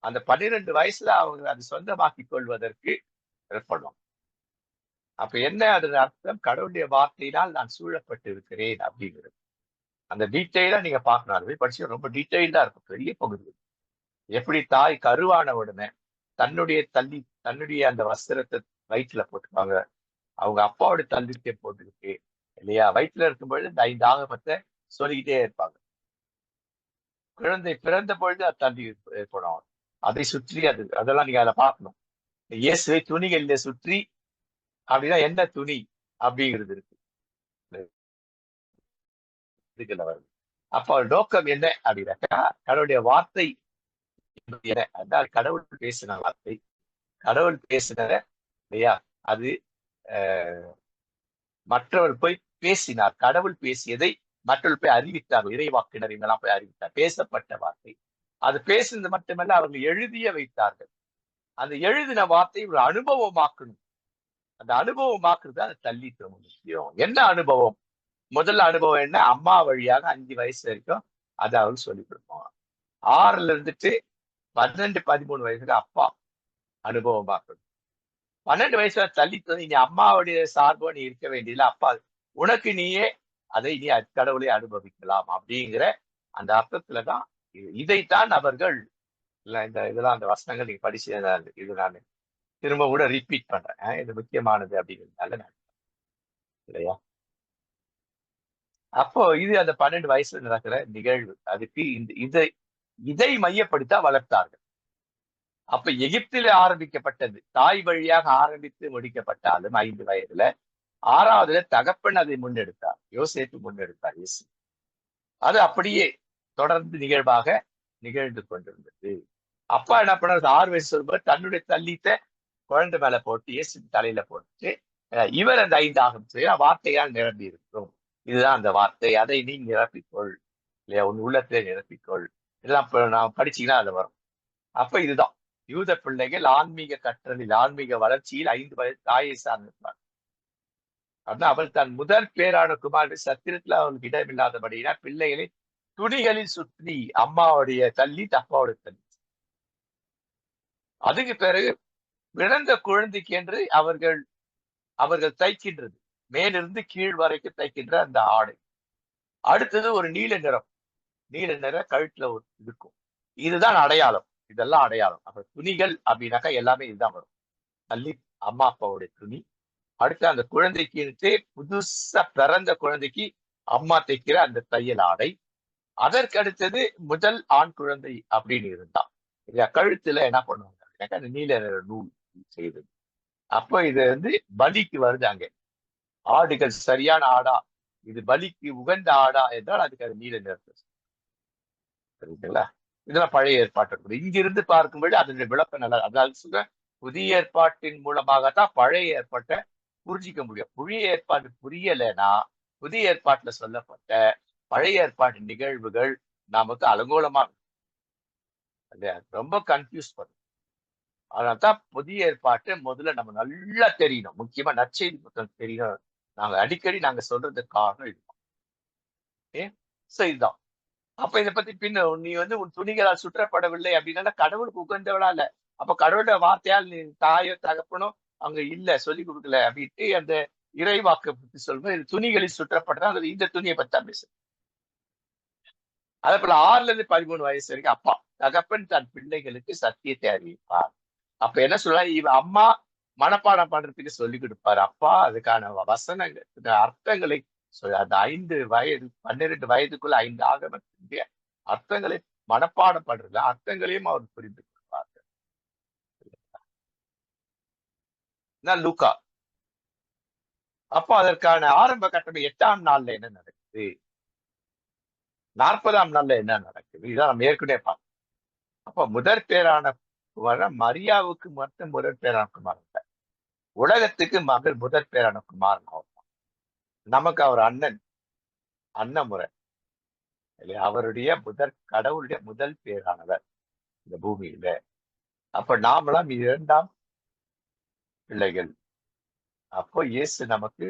அந்த 12 வயசுல அவங்க அது சொந்தமாக்கி கொள்வதற்கு ஏற்படும். அப்ப என்ன அதன் அர்த்தம்? கடவுளுடைய வார்த்தையினால் நான் சூழப்பட்டு இருக்கிறேன் அப்படிங்கிறது. அந்த டீட்டெயிலா நீங்க பார்க்கணும். அது போய் படிச்சு ரொம்ப டீட்டெயில்டா இருக்கும், பெரிய பகுதி. எப்படி தாய் கருவான உடனே தன்னுடைய அந்த வஸ்திரத்தை வயிற்றுல போட்டுப்பாங்க, அவங்க அப்பாவோட தள்ளிட்டே போட்டுக்கிட்டு இல்லையா வயிற்றுல இருக்கும்பொழுது இந்த 5 ஆகமத்தை சொல்லிக்கிட்டே இருப்பாங்க. குழந்தை பிறந்த பொழுது அது தள்ளி ஏற்படும். அதை சுற்றி அதெல்லாம் நீங்க அதை பார்க்கணும். இயேசுவை துணிகளில சுற்றி அப்படின்னா என்ன துணி அப்படிங்கிறது இருக்கு இதுல வருது. அப்ப நோக்கம் என்ன அப்படின்னாக்கா, கடவுளுடைய வார்த்தை என்ன, அதாவது கடவுள் பேசின வார்த்தை, கடவுள் பேசின இல்லையா, அது மற்றவர் போய் பேசினார். கடவுள் பேசியதை மற்றவர் போய் அறிவித்தார். இறைவாக்கினர் இவங்கெல்லாம் போய் அறிவித்தார். பேசப்பட்ட வார்த்தை. அது பேசுனது மட்டுமல்ல, அவர்கள் எழுதிய வைத்தார்கள். அந்த எழுதின வார்த்தை ஒரு அனுபவமாக்கணும். அந்த அனுபவமாக்குறது அந்த தள்ளித்தம் முக்கியம். என்ன அனுபவம்? முதல் அனுபவம் என்ன? அம்மா வழியாக 5 வயசு வரைக்கும் அதை அவருக்கு சொல்லிக் கொடுப்போம். 6ல இருந்துட்டு 12, 13 வயசுல அப்பா அனுபவமாக்கணும். 12 வயசுல தள்ளித்தது நீ அம்மாவுடைய சார்போ நீ இருக்க வேண்டியதுல, அப்பா உனக்கு நீயே அதை நீ கடவுளை அனுபவிக்கலாம் அப்படிங்கிற அந்த அர்த்தத்துலதான் இதைத்தான் அவர்கள் இதெல்லாம் அந்த வசனங்கள் நீங்க படிச்சு இது நான் திரும்ப கூட ரிப்பீட் பண்றேன். இது முக்கியமானது அப்படிங்கிறதுனால நான் இல்லையா. அப்போ இது அந்த 12 வயசுல நடக்கிற நிகழ்வு. அதுக்கு இதை மையப்படுத்த வளர்த்தார்கள். அப்ப எகிப்தில ஆரம்பிக்கப்பட்டது, தாய் வழியாக ஆரம்பித்து முடிக்கப்பட்டாலும் 5 வயதுல, 6வதுல தகப்பன் அதை முன்னெடுத்தார். யோசேப்பு முன்னெடுத்தார் இயேசு. அது அப்படியே தொடர்ந்து நிகழ்வாக நிகழ்ந்து கொண்டிருந்தது. அப்பா என்ன பண்ணாரு? 6 வயசு சொல்லும்போது தன்னுடைய தள்ளித்த குழந்தை மேல போட்டு இயேசு தலையில போட்டு இவர் அந்த 5 ஆகும் வார்த்தையால் நிரம்பி இருக்கும். இதுதான் அந்த வார்த்தை. அதை நீ நிரப்பிக்கொள் இல்லையா, உன் உள்ளத்திலே நிரப்பிக்கொள். இதெல்லாம் நான் படிச்சீங்கன்னா அது வரும். அப்ப இதுதான் யூத பிள்ளைகள் ஆன்மீக கற்றலில், ஆன்மீக வளர்ச்சியில் 5 வயது தாயை சார்ந்திருப்பார். அப்படின்னா அவள் தன் முதல் பேரான குமார் சத்திரத்துல அவளுக்கு இடமில்லாதபடினா பிள்ளைகளை துணிகளில் சுற்றி அம்மாவுடைய தள்ளி அப்பாவுடைய தள்ளி. அதுக்கு பிறகு பிறந்த குழந்தைக்கு என்று அவர்கள் தைக்கின்றது, மேலிருந்து கீழ் வரைக்கும் தைக்கின்ற அந்த ஆடை. அடுத்தது ஒரு நீல நிற கழுத்துல இருக்கும். இதுதான் அடையாளம். இதெல்லாம் அடையாளம். அப்ப துணிகள் அப்படின்னாக்கா எல்லாமே இதுதான் வரும். தள்ளி அம்மா அப்பாவுடைய துணி. அடுத்து அந்த குழந்தைக்கு புதுசா பிறந்த குழந்தைக்கு அம்மா தைக்கிற அந்த தையல் ஆடை. அதற்கு அடுத்தது முதல் ஆண் குழந்தை அப்படின்னு இருந்தான். கழுத்துல என்ன பண்ணுவாங்க அப்படின்னாக்கா அந்த நீல நிற நூல் செய்தது. அப்போ இது பலிக்கு வருது. அங்க ஆடுகள் சரியான ஆடா, இது பலிக்கு உகந்த ஆடா என்றால் அதுக்கு அது நீல நிறத்தை. சரிங்களா? இதெல்லாம் பழைய ஏற்பாட்டு இருக்குது. இங்கிருந்து பார்க்கும்போது அதனுடைய விளக்கம் நல்லா. அதாவது சொல்ல புதிய ஏற்பாட்டின் மூலமாகத்தான் பழைய ஏற்பாட்டை புரிஞ்சிக்க முடியும். புதிய ஏற்பாடு புரியலைன்னா புதிய ஏற்பாட்டுல சொல்லப்பட்ட பழைய ஏற்பாட்டு நிகழ்வுகள் நமக்கு அலங்கோலமா ரொம்ப கன்ஃபியூஸ் பண்ணும். அதனால்தான் புதிய ஏற்பாட்டை முதல்ல நம்ம நல்லா தெரியணும். முக்கியமா நற்செய்தி புத்தகம் தெரியணும். அடிக்கடி நாங்க சொல்றதுக்கு காரணம் இதுதான். இதுதான். அப்ப இதை பத்தி பின்ன நீ உன் துணிகளால் சுற்றப்படவில்லை அப்படின்னா கடவுளுக்கு உகந்தவளா இல்ல. அப்ப கடவுளோட வார்த்தையால் நீ தாயோ தகப்பனோ அங்க இல்ல, சொல்லிக் கொடுக்கல அப்படின்ட்டு அந்த இறைவாக்க பத்தி சொல்லும்போது இது துணிகளில் சுற்றப்படுறா. அது இந்த துணியை பத்தி தான் பேசு. அதே போல 6ல இருந்து 13 வயசு வரைக்கும் அப்பா தகப்பன் தன் பிள்ளைகளுக்கு சத்தியத்தை அறிவிப்பார். அப்ப என்ன சொல்ற, அம்மா மனப்பாடம் பண்றதுக்கு சொல்லிக் கொடுப்பாரு. அப்பா அதுக்கான வசனங்கள் அர்த்தங்களை அந்த 5 வயது 12 வயதுக்குள்ள 5 ஆகமத்தினுடைய அர்த்தங்களை மனப்பாடம் பண்றது, அர்த்தங்களையும் அவர் புரிந்து கொள்வார்கள். லூக்கா. அப்போ அதற்கான ஆரம்ப கட்டம் 8ஆம் நாள்ல என்ன நடக்குது, 40ஆம் நாள்ல என்ன நடக்குது, இதான் நம்ம ஏற்கனவே பார்த்தோம். அப்ப முதற் பேரான குமாரன் மரியாவுக்கு மட்டும் முதற் பேரான குமாரன், உலகத்துக்கு மகள் முதற் பேரான குமாரன். நமக்கு அவர் அண்ணமுறை இல்லையா, அவருடைய கடவுளுடைய முதல் பேரானவர் இந்த பூமியில. அப்ப நாமெல்லாம் 2ஆம் பிள்ளைகள். அப்போ இயேசு நமக்கு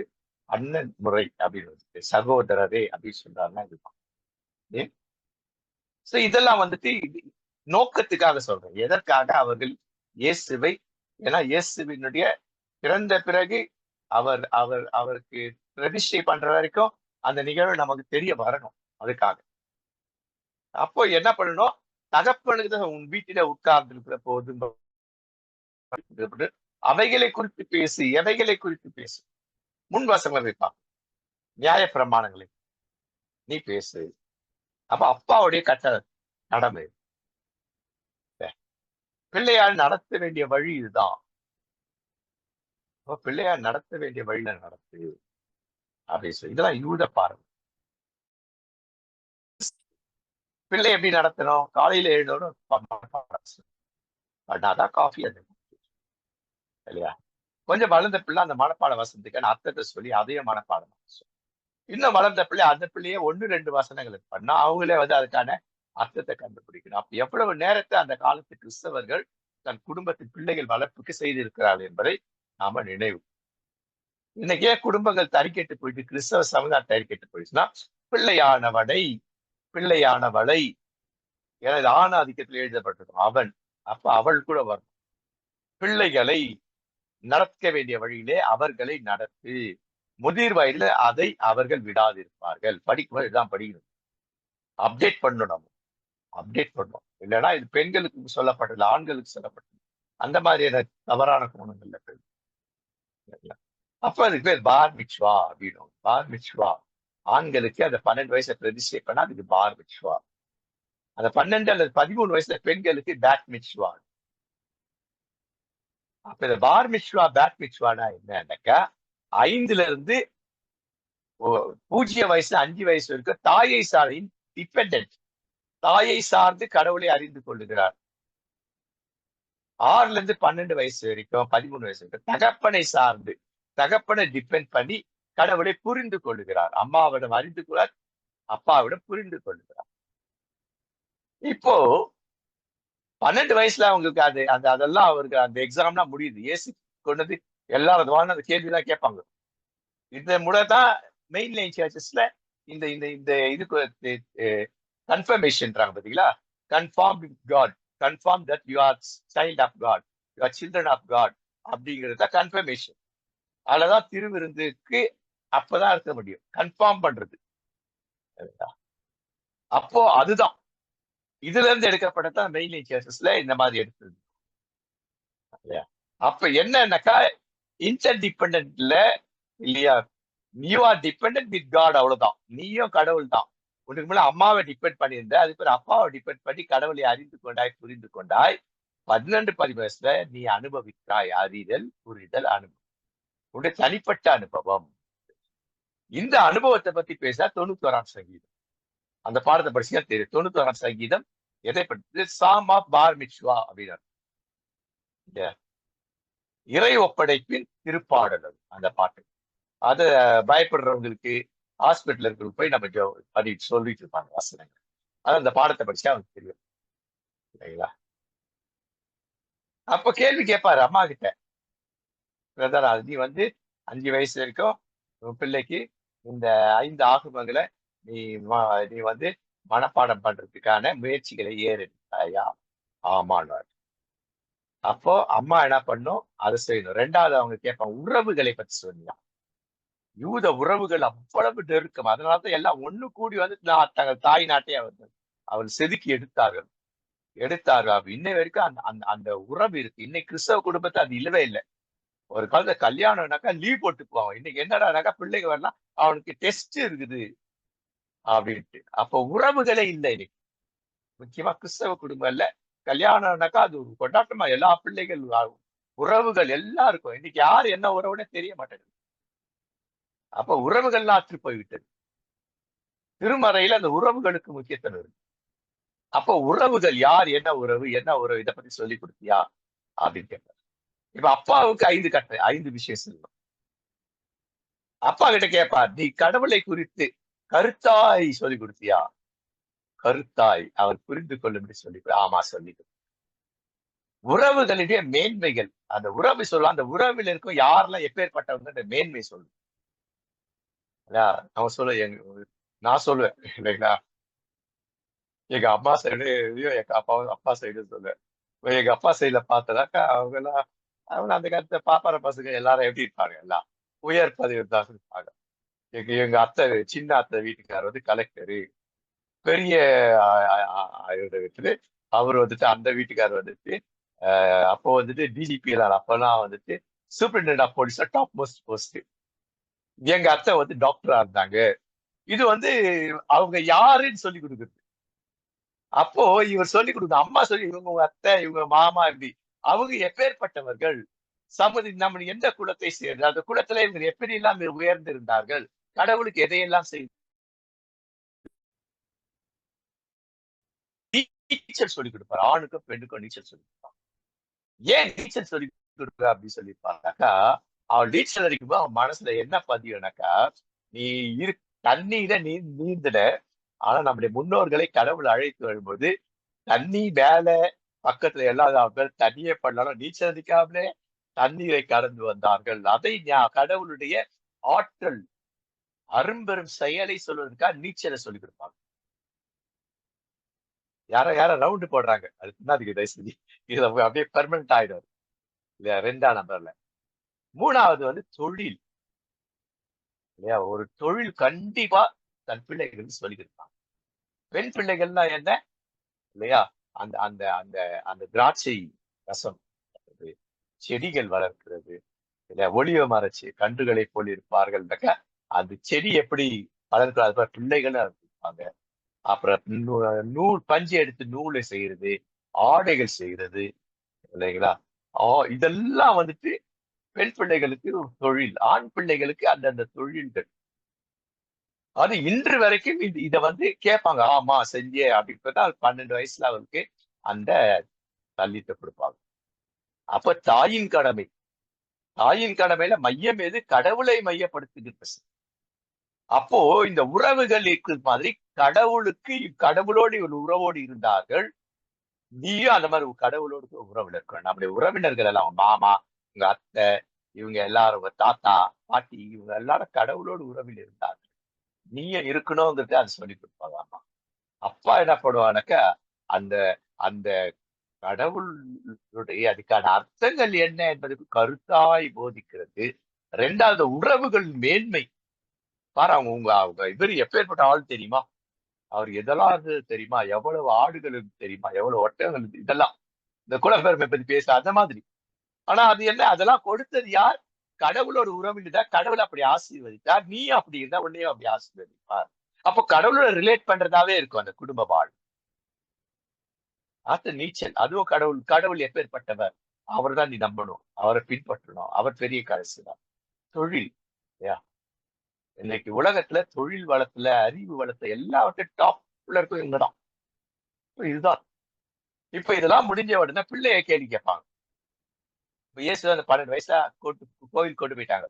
அண்ணன் முறை அப்படின்னு சகோதரரே அப்படின்னு சொல்றாருன்னா இதுதான். இதெல்லாம் நோக்கத்துக்காக சொல்றேன். எதற்காக அவர்கள் இயேசுவை, ஏன்னா இயேசுவினுடைய பிறந்த பிறகு அவருக்கு பிரதிஷ்டை பண்ற வரைக்கும் அந்த நிகழ்வு நமக்கு தெரிய வரணும். அதுக்காக அப்போ என்ன பண்ணணும், தகப்பனுக்கு தான் உன் வீட்டில உட்கார்ந்து இருக்கிற போது அவைகளை குறித்து பேசு, எவைகளை குறித்து பேசு, முன்வாசங்களை வைப்பாங்க, நியாய பிரமாணங்களை நீ பேசு. அப்ப அப்பாவுடைய கட்டளை கடமை. பிள்ளையார் நடத்த வேண்டிய வழி இதுதான். பிள்ளையார் நடத்த வேண்டிய வழியில நடத்து அப்படின்னு சொல்லி இதெல்லாம் யூத பார்வை. பிள்ளை எப்படி நடத்தணும்? காலையில எழுந்தோட அதான் காஃபி அது இல்லையா? கொஞ்சம் வளர்ந்த பிள்ளை அந்த மனப்பாட வசனத்துக்கான அர்த்தத்தை சொல்லி அதையும் மனப்பாடம் இன்னும் வளர்ந்த பிள்ளை அந்த பிள்ளையே 1-2 வசனங்களுக்கு பண்ணா அவங்களே அதுக்கான அர்த்தத்தை கண்டுபிடிக்கணும். அப்ப எவ்வளவு நேரத்தை அந்த காலத்து கிறிஸ்தவர்கள் தன் குடும்பத்தின் பிள்ளைகள் வளர்ப்புக்கு செய்திருக்கிறார்கள் என்பதை நாம நினைவு. இன்னைக்கே குடும்பங்கள் தறிக்கெட்டு போயிட்டு கிறிஸ்தவ சமுதாயம் தறிக்கெட்டு போயிடுச்சுன்னா பிள்ளையானவனை பிள்ளையானவளை எனது ஆணாதிக்கத்தில் எழுதப்பட்டிருக்கும் அவன் அப்ப அவள் கூட வரும். பிள்ளைகளை நடக்க வேண்டிய வழியிலே அவர்களை நடத்து. முதிர் வயதுல அதை அவர்கள் விடாதிருப்பார்கள். படிக்கும்போது இதுதான் படிக்கணும். அப்டேட் பண்ணணும். அப்டேட் பண்ணணும். இல்லைன்னா இது பெண்களுக்கு சொல்லப்பட்டது, ஆண்களுக்கு சொல்லப்பட்டது. அந்த மாதிரியான தவறான கோணங்கள்ல பெண். அப்ப அதுக்கு பேர் பார் மிச்வா அப்படின்னு. பார் மிச்வா ஆண்களுக்கு அந்த 12 வயசுல பிரதிஷ்டை பண்ணா அதுக்கு பார் மிச்வா. அந்த 12 அல்லது 13 வயசுல பெண்களுக்கு பேட் மிச்வா. அப்ப இந்த பார் மிச்வா பேட் மிச்வானா என்னன்னாக்கா 5ல இருந்து 0 வயசுல 5 வயசு வரைக்கும் தாயை சார்ந்து டிபெண்டன்ட் தாயை சார்ந்து கடவுளை அறிந்து கொள்ளுகிறார். 6ல இருந்து 12 வயசு வரைக்கும் 13 வயசு வரைக்கும் தகப்பனை சார்ந்து தகப்பனை டிபெண்ட் பண்ணி கடவுளை புரிந்து கொள்ளுகிறார். அம்மாவிடம் அறிந்து கொள்ளார், அப்பாவிடம் புரிந்து கொள்ளுகிறார். இப்போ 12 வயசுல அவங்களுக்கு அதெல்லாம் அவருக்கு அந்த எக்ஸாம்லாம் முடியுது. ஏசி கொண்டது எல்லாரும் அந்த கேள்விதான் கேட்பாங்க. இந்த முறைதான் மெயின் லைன் சர்ச்சஸ்ல இந்த இந்த இந்த இதுக்கு கன்ஃபர்மேஷன்றாங்க பாத்தீங்களா? Confirm with God, confirm that you are child of God, you are children of God அப்படிங்கிறது தான் கன்ஃபர்மேஷன். அதுலதான் திருவிருந்துக்கு அப்பதான் இருக்க முடியும், கன்ஃபார்ம் பண்றது. அப்போ அதுதான் இதுல இருந்து எடுக்கப்பட்டதான் மெயின் லைன் சர்ச்சஸ்ல இந்த மாதிரி எடுத்தது. அப்ப என்னன்னாக்கா இன்டர் டிபெண்டன்ட்ல இல்லையா, you are dependent with God, அவ்வளவுதான். நீயும் கடவுள் தான். உனக்கு மேல அம்மாவை டிபெண்ட் பண்ணியிருந்த, அதுக்கு ஒரு அப்பாவை டிபெண்ட் பண்ணி கடவுளை அறிந்து கொண்டாய், புரிந்து கொண்டாய். 12-10 வயசுல நீ அனுபவிக்கிறாய் அறிதல், புரிதல், அனுபவம். உன்னுடைய தனிப்பட்ட அனுபவம். இந்த அனுபவத்தை பத்தி பேச 91ஆம் சங்கீதம் அந்த பாடத்தை படிச்சா தெரியும். 91ஆம் சங்கீதம் எதை பற்றி? சாம் ஆஃப் பார் மிச்வா அப்படின்னு இறை ஒப்படைப்பின் திருப்பாடல் அந்த பாட்டு. அது பயப்படுறவங்களுக்கு ஹாஸ்பிட்டல் இருக்கிறவங்க போய் நம்ம சொல்லிட்டு இருப்பாங்க வசனங்கள். அது அந்த பாடத்தை படிச்சா அவனுக்கு தெரியும் இல்லைங்களா? அப்ப கேள்வி கேட்பாரு அம்மா கிட்ட, பிரதர் நீ 5 வயசு வரைக்கும் உன் பிள்ளைக்கு இந்த 5 ஆகமங்களை நீ நீ மனப்பாடம் பண்றதுக்கான முயற்சிகளை ஏறெடுத்தாயா? ஆமான்னு. அப்போ அம்மா என்ன பண்ணும்? அதை செய்யணும். 2வது அவங்க கேட்பாங்க, உறவுகளை பற்றி சொன்னா. யூத உறவுகள் அவ்வளவு நெருக்கம். அதனாலதான் எல்லாம் ஒண்ணு கூடி தங்கள் தாய் நாட்டையே அவள் செதுக்கி எடுத்தார்கள். இன்னை வரைக்கும் அந்த உறவு இருக்கு. இன்னைக்கு கிறிஸ்தவ குடும்பத்தை அது இல்லவே இல்லை. ஒரு காலத்துல கல்யாணம்னாக்கா லீவ் போட்டு போவாங்க. இன்னைக்கு என்னடானாக்கா பிள்ளைங்க வரலாம், அவனுக்கு டெஸ்ட் இருக்குது அப்படின்ட்டு. அப்போ உறவுகளே இல்லை இன்னைக்கு. முக்கியமா கிறிஸ்தவ குடும்பம் இல்ல. கல்யாணம்னாக்கா அது ஒரு கொண்டாட்டமா எல்லா பிள்ளைகள் உறவுகள் எல்லாம் இருக்கும். இன்னைக்கு யாரு என்ன உறவுனே தெரிய மாட்டேங்குது. அப்ப உறவுகள்லாம் அற்று போய்விட்டது. திருமறையில அந்த உறவுகளுக்கு முக்கியத்துவம் இருக்கு. அப்ப உறவுகள் யார், என்ன உறவு இதை பத்தி சொல்லி கொடுத்தியா அப்படின்னு கேட்பாரு. இப்ப அப்பாவுக்கு 5 விஷயம் சொல்லணும். அப்பா கிட்ட கேட்பார், நீ கடவுளை குறித்து கருத்தாய் சொல்லி கொடுத்தியா? கருத்தாய் அவர் புரிந்து கொள்ளும்படி சொல்லி, ஆமா சொல்லி. உறவுகளுடைய மேன்மைகள், அந்த உறவு சொல்ல, அந்த உறவில் இருக்கும் யாரெல்லாம் எப்பேற்பட்டவங்க மேன்மை சொல்லு. அவன் சொல்ல நான் சொல்லுவேன் இல்லைங்களா, எங்க அம்மா சைடு எங்க அப்பா சைடு சொல்லுவேன். எங்க அப்பா சைடுல பார்த்தனாக்கா அவங்க அந்த காலத்துல பாப்பார பசங்க எல்லாரும் எப்படி இருப்பாங்க? எல்லாம் உயர் பதவி தான் இருப்பாங்க. எங்க அத்தை, சின்ன அத்தை வீட்டுக்காரர் கலெக்டரு, பெரிய அவர் அந்த வீட்டுக்காரர் அப்போ டிஜிபி தான். அப்பெல்லாம் superintendent of police top most post. எங்க அத்தை டாக்டரா இருந்தாங்க. இது அவங்க யாருன்னு சொல்லி கொடுக்குறது. அப்போ இவர் சொல்லி கொடுத்த அம்மா சொல்லி இவங்க உங்க அத்தை இவங்க மாமா இப்படி அவங்க எப்பேற்பட்டவர்கள், நம்ம எந்த குலத்தை சேர்ந்து அந்த குலத்துல இவங்க எப்படி எல்லாம் உயர்ந்திருந்தார்கள், கடவுளுக்கு எதையெல்லாம் செய்து நீச்சல் சொல்லிக் கொடுப்பார். ஆணுக்கும் பெண்ணுக்கும் நீச்சல் சொல்லி கொடுப்பார். ஏன் நீச்சல் சொல்லி கொடுக்குற அப்படின்னு சொல்லி பார்த்தாக்கா, அவன் நீச்சல் அடிக்கும்போது அவன் மனசுல என்ன பதியும்னாக்கா, நீ இரு தண்ணீர நீந்துட. ஆனா நம்முடைய முன்னோர்களை கடவுள் அழைத்து வரும்போது தண்ணி மேல பக்கத்துல எல்லா பேர் தண்ணியே பண்ணாலும் நீச்சல் அடிக்காமலே தண்ணீரை கடந்து வந்தார்கள். அதை கடவுளுடைய ஆற்றல் அரும்பெரும் செயலை சொல்வதற்காக நீச்சலை சொல்லிக் கொடுப்பாங்க. யார ரவுண்டு போடுறாங்க. அது பின்னாடி தயவு செஞ்சு இது அப்படியே பெர்மனன்ட் ஆயிடும். இல்லையா? 2ஆம் நம்பர்ல. 3வது வந்து தொழில். இல்லையா? ஒரு தொழில் கண்டிப்பா தன் பிள்ளைகளுக்கு சொல்லிக் கொடுப்பாங்க. பெண் பிள்ளைகள்னா என்ன? இல்லையா? அந்த அந்த அந்த அந்த திராட்சை ரசம், செடிகள் வளர்க்கிறது, இல்ல ஒளிவ மரச்சி கன்றுகளை போல் இருப்பார்கள். அந்த செடி எப்படி வளர்க்கிறது பிள்ளைகள் இருப்பாங்க. அப்புறம் நூல் பஞ்சு எடுத்து நூலை செய்யறது, ஆடைகள் செய்யறது, இல்லைங்களா? இதெல்லாம் வந்துட்டு பெண் பிள்ளைகளுக்கு ஒரு தொழில். ஆண் பிள்ளைகளுக்கு அந்தந்த தொழில்கள். அது இன்று வரைக்கும் இத வந்து கேட்பாங்க. ஆமா செஞ்சே அப்படின்னு 12 வயசுல அவருக்கு அந்த தள்ளிட்ட கொடுப்பாங்க. அப்ப தாயின் கடமை. தாயின் கடமையில மையம் எது? கடவுளை மையப்படுத்துகிறது. அப்போ இந்த உறவுகள் இருக்கிற மாதிரி கடவுளுக்கு கடவுளோடு ஒரு உறவோடு இருந்தார்கள். நீயும் அந்த மாதிரி கடவுளோடு உறவுல இருக்கணும். நம்முடைய உறவினர்கள் எல்லாம் மாமா, உங்க அத்தை, இவங்க எல்லாரும் உங்க தாத்தா, பாட்டி இவங்க எல்லாரும் கடவுளோடு உறவில் இருந்தாங்க. நீயும் இருக்கணுங்கிறது அது சொல்லி கொடுப்பாங்க அம்மா. அப்பா என்ன பண்ணுவானாக்கா, அந்த அந்த கடவுளுடைய அதுக்கான அர்த்தங்கள் என்ன என்பதற்கு கருத்தாய் போதிக்கிறது. 2வது உறவுகள் மேன்மை. பாரு அவங்க உங்க அவங்க இவரு எப்பேற்பட்ட ஆள் தெரியுமா? அவர் எதெல்லாம் இருந்தது தெரியுமா? எவ்வளவு ஆடுகள் இருக்கு தெரியுமா? எவ்வளவு ஒட்டகங்கள் இருக்கு இதெல்லாம். இந்த குலப்பெருமை பத்தி பேச அந்த மாதிரி. ஆனா அது என்ன? அதெல்லாம் கொடுத்தது யார்? கடவுளோட உறவில் தான் கடவுள் அப்படி ஆசீர்வதித்தார். நீ அப்படி இருந்தா உன்னையும் அப்படி ஆசீர்வதிப்பார். அப்போ கடவுளோட ரிலேட் பண்றதாவே இருக்கும் அந்த குடும்ப வாழ். அது நீச்சல். அதுவும் கடவுள் கடவுள் எப்பேற்பட்டவர்? அவர் தான் நீ நம்பணும். அவரை பின்பற்றணும். அவர் பெரிய கடைசி தான். தொழில். இல்லையா? இன்னைக்கு உலகத்துல தொழில் வளத்துல, அறிவு வளத்துல எல்லாவற்றையும் டாப்ல இருக்கும் இவங்கதான். இதுதான். இப்ப இதெல்லாம் முடிஞ்ச உடனே பிள்ளைய கேள்வி கேட்பாங்க. இப்ப இயேசு அந்த 12 வயசுல கோவில் கொண்டு போயிட்டாங்க.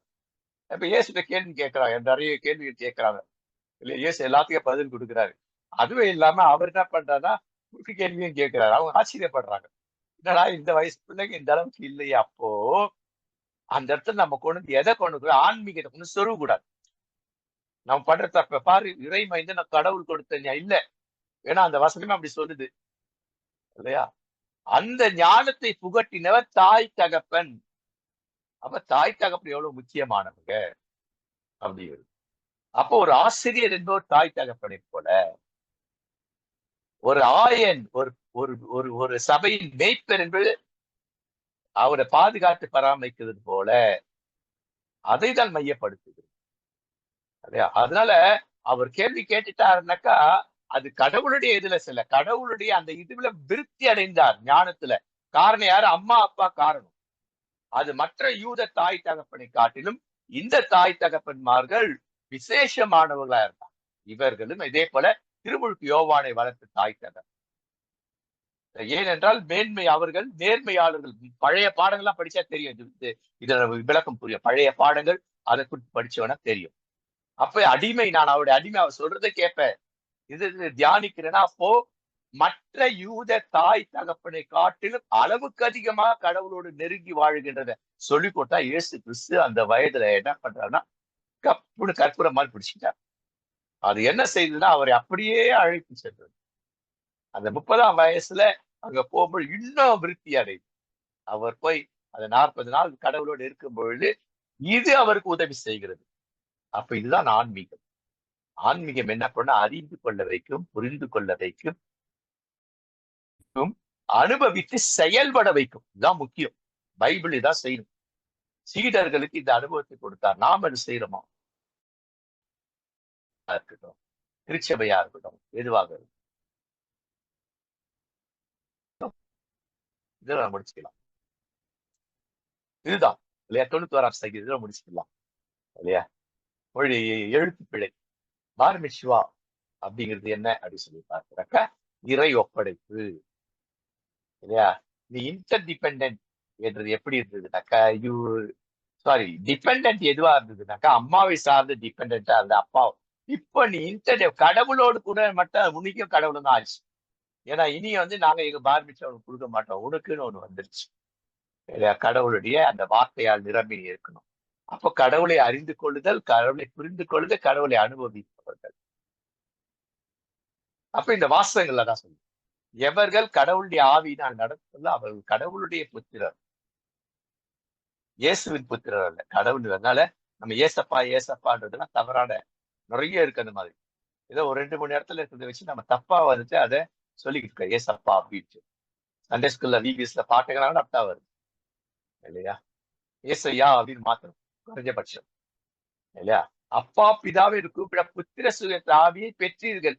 இப்ப இயேசுட்ட கேள்வி கேட்கிறாங்க. நிறைய கேள்விகள் கேட்கிறாங்க. இல்ல இயேசு எல்லாத்துக்கும் பதில் கொடுக்கிறாரு. அதுவும் இல்லாம அவர் என்ன பண்றாருன்னா, குறுக்கு கேள்வியும் கேட்கிறாரு. அவங்க ஆச்சரியப்படுறாங்க. என்னடா இந்த வயசு பிள்ளைங்க இந்த அளவுக்கு இல்லையே அப்போ அந்த இடத்துல நம்ம கொண்டு வந்து எதை கொண்டு போய் ஆன்மீகத்தை கொண்டு சொருக கூடாது. நம்ம பண்ற தப்ப பாரு இறை மைந்த நான் கடவுள் கொடுத்த இல்ல. ஏன்னா அந்த வசனமே அப்படி சொல்லுது. இல்லையா? அந்த ஞானத்தை புகட்டினவர் தாய் தகப்பன். அப்ப தாய் தகப்பன் எவ்வளவு முக்கியமானவங்க அப்படிங்கிறது. அப்போ ஒரு ஆசிரியர் என்பவர் தாய் தகப்பனை போல, ஒரு ஆயன் ஒரு ஒரு ஒரு ஒரு சபையின் மேய்ப்பர் என்பது அவரை பாதுகாத்து பராமரிக்கிறது போல அதை தான் மையப்படுத்துகிறது. அதனால அவர் கேள்வி கேட்டுட்டாருனாக்கா அது கடவுளுடைய இதுல சில கடவுளுடைய அந்த இதுல விருத்தி அடைந்தார் ஞானத்துல. காரணம் யாரு? அம்மா அப்பா காரணம். அது மற்ற யூத தாய் தகப்பனை காட்டிலும் இந்த தாய் தகப்பன்மார்கள் விசேஷமானவர்களா இருந்தாங்க. இவர்களும் இதே போல திருமுழுக்கு யோவானை வளர்த்த தாய் தகப்பன். ஏனென்றால் மேன்மை அவர்கள் நேர்மையாளர்கள். பழைய பாடங்கள்லாம் படிச்சா தெரியும். இத விளக்கம் புரியும். பழைய பாடங்கள் அதை குறித்து படிச்சவனா தெரியும். அப்ப அடிமை நான் அவருடைய அடிமை அவர் சொல்றதை கேட்பேன். இது தியானிக்கிறேன்னா அப்போ மற்ற யூத தாய் தகப்பனை காட்டிலும் அளவுக்கு அதிகமாக கடவுளோடு நெருங்கி வாழுகின்றத சொல்லி கொடுத்தா இயேசு கிறிஸ்து அந்த வயதுல என்ன பண்றாருன்னா கப்புன்னு கற்பூரம் மாதிரி பிடிச்சிட்டார். அது என்ன செய்ததுன்னா அவரை அப்படியே அழைத்து சென்றது. அந்த 30ஆம் வயசுல அங்க போகும்போது இன்னும் விருத்தி அடையுது. அவர் போய் அந்த 40 நாள் கடவுளோடு இருக்கும் பொழுது இது அவருக்கு உதவி செய்கிறது. அப்ப இதுதான் ஆன்மீகம். ஆன்மீகம் என்ன பண்ண அறிந்து கொள்ள வைக்கும், புரிந்து கொள்ள வைக்கும், அனுபவித்து செயல்பட வைக்கும். இதுதான் முக்கியம். பைபிள் இதான் செய்யணும். சீடர்களுக்கு இந்த அனுபவத்தை கொடுத்தார். நாம் அது செய்யறோமா இருக்கட்டும், திருச்சபையா இருக்கட்டும், எதுவாக இருக்கும். இதுல முடிச்சுக்கலாம். இதுதான் இல்லையா 91ஆம் சங்கீதத்துல முடிச்சுக்கலாம் இல்லையா. மொழி எழுத்து பிழை. பார் மிட்சுவா அப்படிங்கிறது என்ன அப்படின்னு சொல்லி பார்க்கிறாக்கா, இறை ஒப்படைப்பு இல்லையா. நீ இன்டர் டிபெண்டன்ட் என்றது எப்படி இருந்ததுனாக்கா, டிபெண்டன்ட் எதுவா இருந்ததுனாக்கா அம்மாவை சார்ந்து டிபெண்டா இருந்த அப்பா. இப்ப நீ கடவுளோடு கூட மட்டும் உனக்கும் கடவுளும் தான் ஆச்சு. ஏன்னா இனி நாங்க எங்க பார்மிச்சு அவனுக்கு கொடுக்க மாட்டோம், உனக்குன்னு ஒண்ணு வந்துருச்சு இல்லையா. கடவுளுடைய அந்த வார்த்தையால் நிரம்பி இருக்கணும். அப்போ கடவுளை அறிந்து கொள்ளுதல், கடவுளை புரிந்து கொள்ளுதல், கடவுளை அனுபவிப்பவர்கள். அப்ப இந்த வாசகங்கள்ல தான் சொல்லு, எவர்கள் கடவுளுடைய ஆவியினால் நடத்தல அவர்கள் கடவுளுடைய புத்திரர், இயேசுவின் புத்திரர் அல்ல கடவுள். அதனால நம்ம ஏசப்பா ஏசப்பான்றதுலாம் தவறான நிறைய இருக்கு. அந்த மாதிரி ஏதோ ஒரு 2-3 இடத்துல இருக்கிறத வச்சு நம்ம தப்பா அதை சொல்லிக்கிட்டு இருக்கோம் ஏசப்பா அப்படின்ட்டு. சண்டே ஸ்கூல்ல விபிஎஸ்ல பாட்டுக்கிறாங்க அப்படின்னா வருது இல்லையா. ஏசையா அப்படின்னு மாத்திரம் குறைஞ்சபட்சம் இல்லையா. அப்பா பிதாவே கூப்பிட புத்திர சுயத்த ஆவியை பெற்றீர்கள்.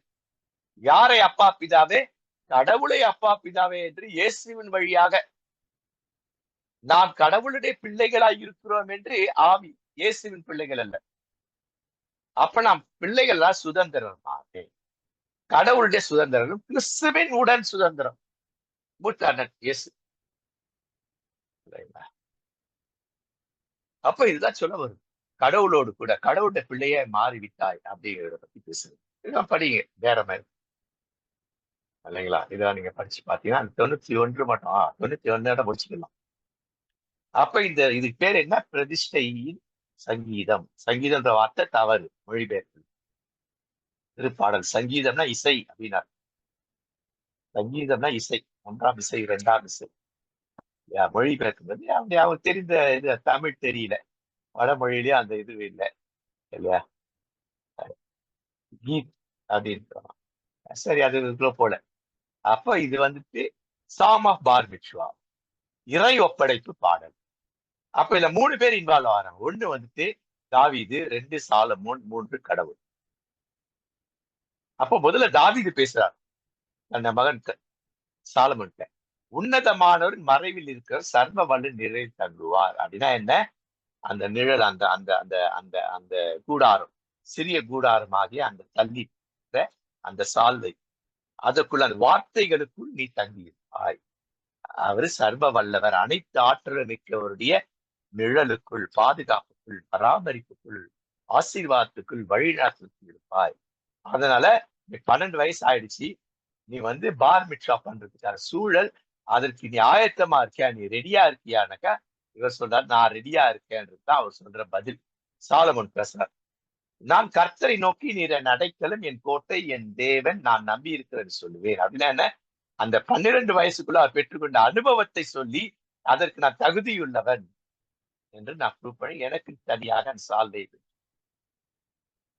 யாரை அப்பா பிதாவே? கடவுளை அப்பா பிதாவே என்று இயேசுவின் வழியாக நாம் கடவுளுடைய பிள்ளைகளாய் இருக்கிறோம் என்று ஆவி, இயேசுவின் பிள்ளைகள் அல்ல. அப்ப நாம் பிள்ளைகள்லாம் சுதந்திரம், கடவுளுடைய சுதந்திரம், கிறிஸ்துவின் உடன் சுதந்திரம், மூத்தாண்டன் இயேசு. அப்ப இதுதான் சொல்ல வரும், கடவுளோடு கூட கடவுளுடைய பிள்ளைய மாறிவிட்டாய் அப்படிங்கிறத பத்தி பேசுறது. இதெல்லாம் படிங்க வேற மாதிரி இல்லைங்களா. இதெல்லாம் நீங்க படிச்சு பாத்தீங்கன்னா 91 மட்டும் 91 முடிச்சுக்கலாம். அப்ப இதுக்கு பேர் என்ன? பிரதிஷ்டையின் சங்கீதம். சங்கீதம்ன்ற வார்த்தை தவறு மொழிபெயர்ப்பு. திருப்பாடல். சங்கீதம்னா இசை அப்படின்னா, சங்கீதம்னா இசை, 1ஆம் இசை 2ஆம் இசை. மொழிபெயர்க்கும்போது அவங்களுக்கு தெரிந்த இது தமிழ் தெரியல, வடமொழியிலேயே அந்த இது இல்லை இல்லையா. கீத் அப்படின்னு சரி, அது இதுக்குள்ள போல. அப்ப இது சாம் ஆஃப் பார் மிட்சுவா, இறை ஒப்படைப்பு பாடல். அப்ப இதுல 3 பேர் இன்வால்வ் ஆகிறாங்க. ஒண்ணு தாவீது, 2 சாலமோன், 3 கடவுள். அப்ப முதல்ல தாவீது பேசுறார் அந்த மகன் சாலமோன், உன்னதமானவர் மறைவில் இருக்கிற சர்வ வல்ல நிறை தங்குவார். அப்படின்னா என்ன? அந்த நிழல், அந்த அந்த அந்த அந்த அந்த கூடாரம், சிறிய கூடாரமாகிய அந்த தள்ளி அந்த சால்வை, அதற்குள்ள அந்த வார்த்தைகளுக்குள் நீ தங்கியிருப்பாய். அவரு சர்வ வல்லவர், அனைத்து ஆற்றல் மிக்கவருடைய நிழலுக்குள், பாதுகாப்புக்குள், பராமரிப்புக்குள், ஆசீர்வாதத்துக்குள், வழிநாட்டுக்குள் இருப்பாய். அதனால 12 வயசு ஆயிடுச்சு, நீ பார் மிட்சா பண்றதுக்கான சூழல், அதற்கு நீ ஆயத்தமா இருக்கியா, நீ ரெடியா இருக்கியானாக்கா, இவர் சொல்றாரு நான் ரெடியா இருக்கேன்றதுதான் அவர் சொல்ற பதில். சாலமோன் பேசுறார், நான் கர்த்தரை நோக்கி நீர் என் அடைக்கலம், என் கோட்டை, என் தேவன், நான் நம்பி இருக்கிறேன்னு சொல்லுவேன். அப்படின்னா என்ன? அந்த 12 வயசுக்குள்ள அவர் பெற்றுக்கொண்ட அனுபவத்தை சொல்லி, அதற்கு நான் தகுதியுள்ளவன் என்று நான் ப்ரூவ் பண்ணி எனக்கு தனியாக சால்வை.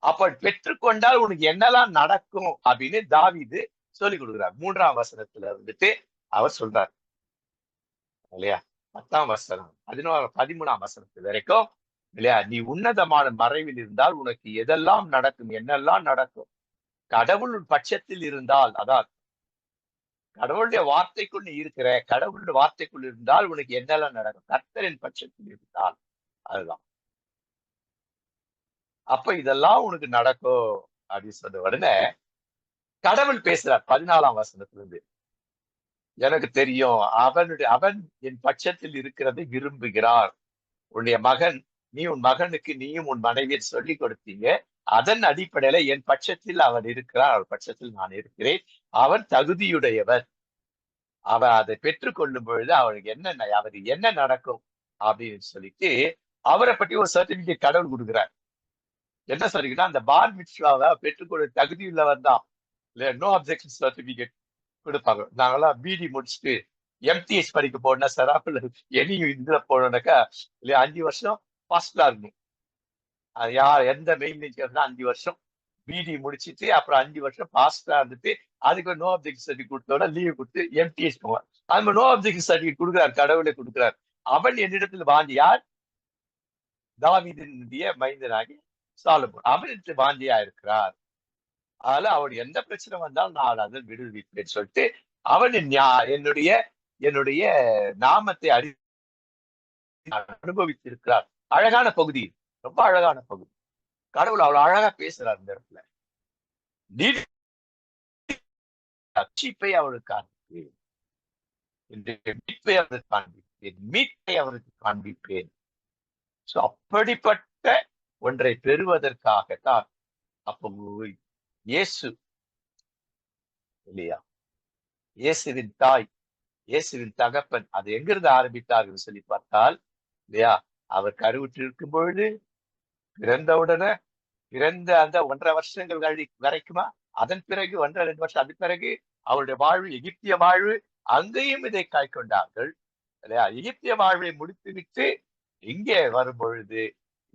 அப்ப பெற்றுக்கொண்டால் உனக்கு என்னெல்லாம் நடக்கும் அப்படின்னு தாவீது சொல்லிக் கொடுக்குறார். 3ஆம் வசனத்துல அவர் சொல்றார் இல்லையா. 10ஆம் வசனம் 13ஆம் வசனத்து வரைக்கும் இல்லையா, நீ உன்னதமான மறைவில் இருந்தால் உனக்கு எதெல்லாம் நடக்கும், என்னெல்லாம் நடக்கும். கடவுள் பட்சத்தில் இருந்தால், அதான் கடவுளுடைய வார்த்தைக்குள் நீ இருக்கிற, கடவுளுடைய வார்த்தைக்குள் இருந்தால் உனக்கு என்னெல்லாம் நடக்கும், கர்த்தரின் பட்சத்தில் இருந்தால் அதுதான். அப்ப இதெல்லாம் உனக்கு நடக்கும் அப்படின்னு சொன்ன உடனே கடவுள் பேசுறார் 14ஆம் வசனத்திலிருந்து. எனக்கு தெரியும் அவன் என் பட்சத்தில் இருக்கிறதை விரும்புகிறார். உன்னுடைய மகன், நீ உன் மகனுக்கு நீயும் உன் மனைவியை சொல்லி கொடுத்தீங்க, அதன் அடிப்படையில என் பட்சத்தில் அவன் இருக்கிறார், அவர் பட்சத்தில் நான் இருக்கிறேன். அவன் தகுதியுடையவர். அவன் அதை பெற்றுக்கொள்ளும் பொழுது அவனுக்கு அவர் என்ன நடக்கும் அப்படின்னு சொல்லிட்டு அவரை பற்றி ஒரு சர்டிபிகேட் கடவுள் கொடுக்குறார். என்ன சொல்றீங்கன்னா, அந்த பார் மிட்சுவாவை பெற்றுக்கொள்ள தகுதியுள்ளவர் தான் இல்லையா, நோ அப்ஜெக்ஷன் சர்டிபிகேட் கொடுப்பாங்க. நாங்கெல்லாம் பிடி முடிச்சுட்டு எம்டிஎஸ் படிக்க போனா சராப்பில் எனியும் இதுல போனோம்னாக்கா இல்லையா 5 வருஷம் பாஸ்டா இருக்கணும். அது எந்த மெயின் 5 வருஷம் பிடி முடிச்சுட்டு அப்புறம் 5 வருஷம் பாஸ்டா இருந்துட்டு அதுக்கு நோ அப்ஜெக்ஷன் சர்டிபிகேட் கொடுத்தோட லீவ் கொடுத்து எம்டிஎஸ் போவார். அது நோ அப்ஜெக்ஷன் சர்டிபிகேட் கொடுக்குறாரு, கடவுளை கொடுக்குறாரு. அவன் என்னிடத்தில் வாங்கி, யார்? தாவீதினுடைய மைந்தனாகி சாலமோன், அவனுக்கு வாஞ்சியா இருக்கிறார். அதனால அவன் எந்த பிரச்சனை வந்தாலும் நான் அதை விடுவிப்பேன்னு சொல்லிட்டு அவன் என்னுடைய என்னுடைய நாமத்தை அனுபவித்திருக்கிறார். அழகான பகுதி, ரொம்ப அழகான பகுதி. கடவுள் அவ்வளவு அழகா பேசுறார் இந்த இடத்துல. ரட்சிப்பை அவருக்கு காண்பிப்பேன், மீட்பை அவருக்கு காண்பிப்பேன், மீட்பை அவருக்கு காண்பிப்பேன். அப்படிப்பட்ட ஒன்றை பெறுவதற்காகத்தான் அப்போ இயேசு இல்லையா, இயேசுவின் தாய், இயேசுவின் தகப்பன் அது எங்கிருந்து ஆரம்பித்தார் என்று சொல்லி பார்த்தால் இல்லையா, அவர் கருவுற்று இருக்கும் பொழுது, பிறந்தவுடனே, பிறந்த அந்த 1.5 வருஷங்கள் வரைக்குமா, அதன் பிறகு 1.5 2 வருஷம், அதன் பிறகு அவருடைய வாழ்வு, எகிப்திய வாழ்வு, அங்கேயும் இதை காய்கொண்டார்கள் இல்லையா. எகிப்திய வாழ்வை முடித்துவிட்டு இங்கே வரும் பொழுது,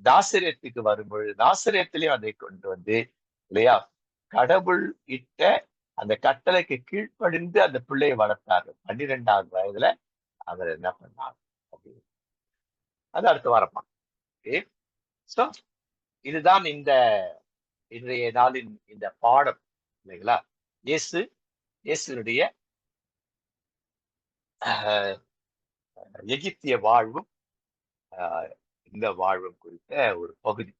நாசரேத்துக்கு வரும் பொழுது, நாசரேத்திலையும் அதை கொண்டு வந்து இல்லையா, கடவுள் இட்ட அந்த கட்டளைக்கு கீழ்ப்படிந்து அந்த பிள்ளையை வளர்த்தார்கள். 12ஆவது வயதுல அவர் என்ன பண்ணார் அப்படின்னு அது அடுத்த வாரம். சோ இதுதான் இந்த இன்றைய நாளின் இந்த பாடம் இல்லைங்களா. இயேசுனுடைய எகிப்திய வாழ்வும் இந்த வாழ்வும் குறித்த ஒரு பகுதி.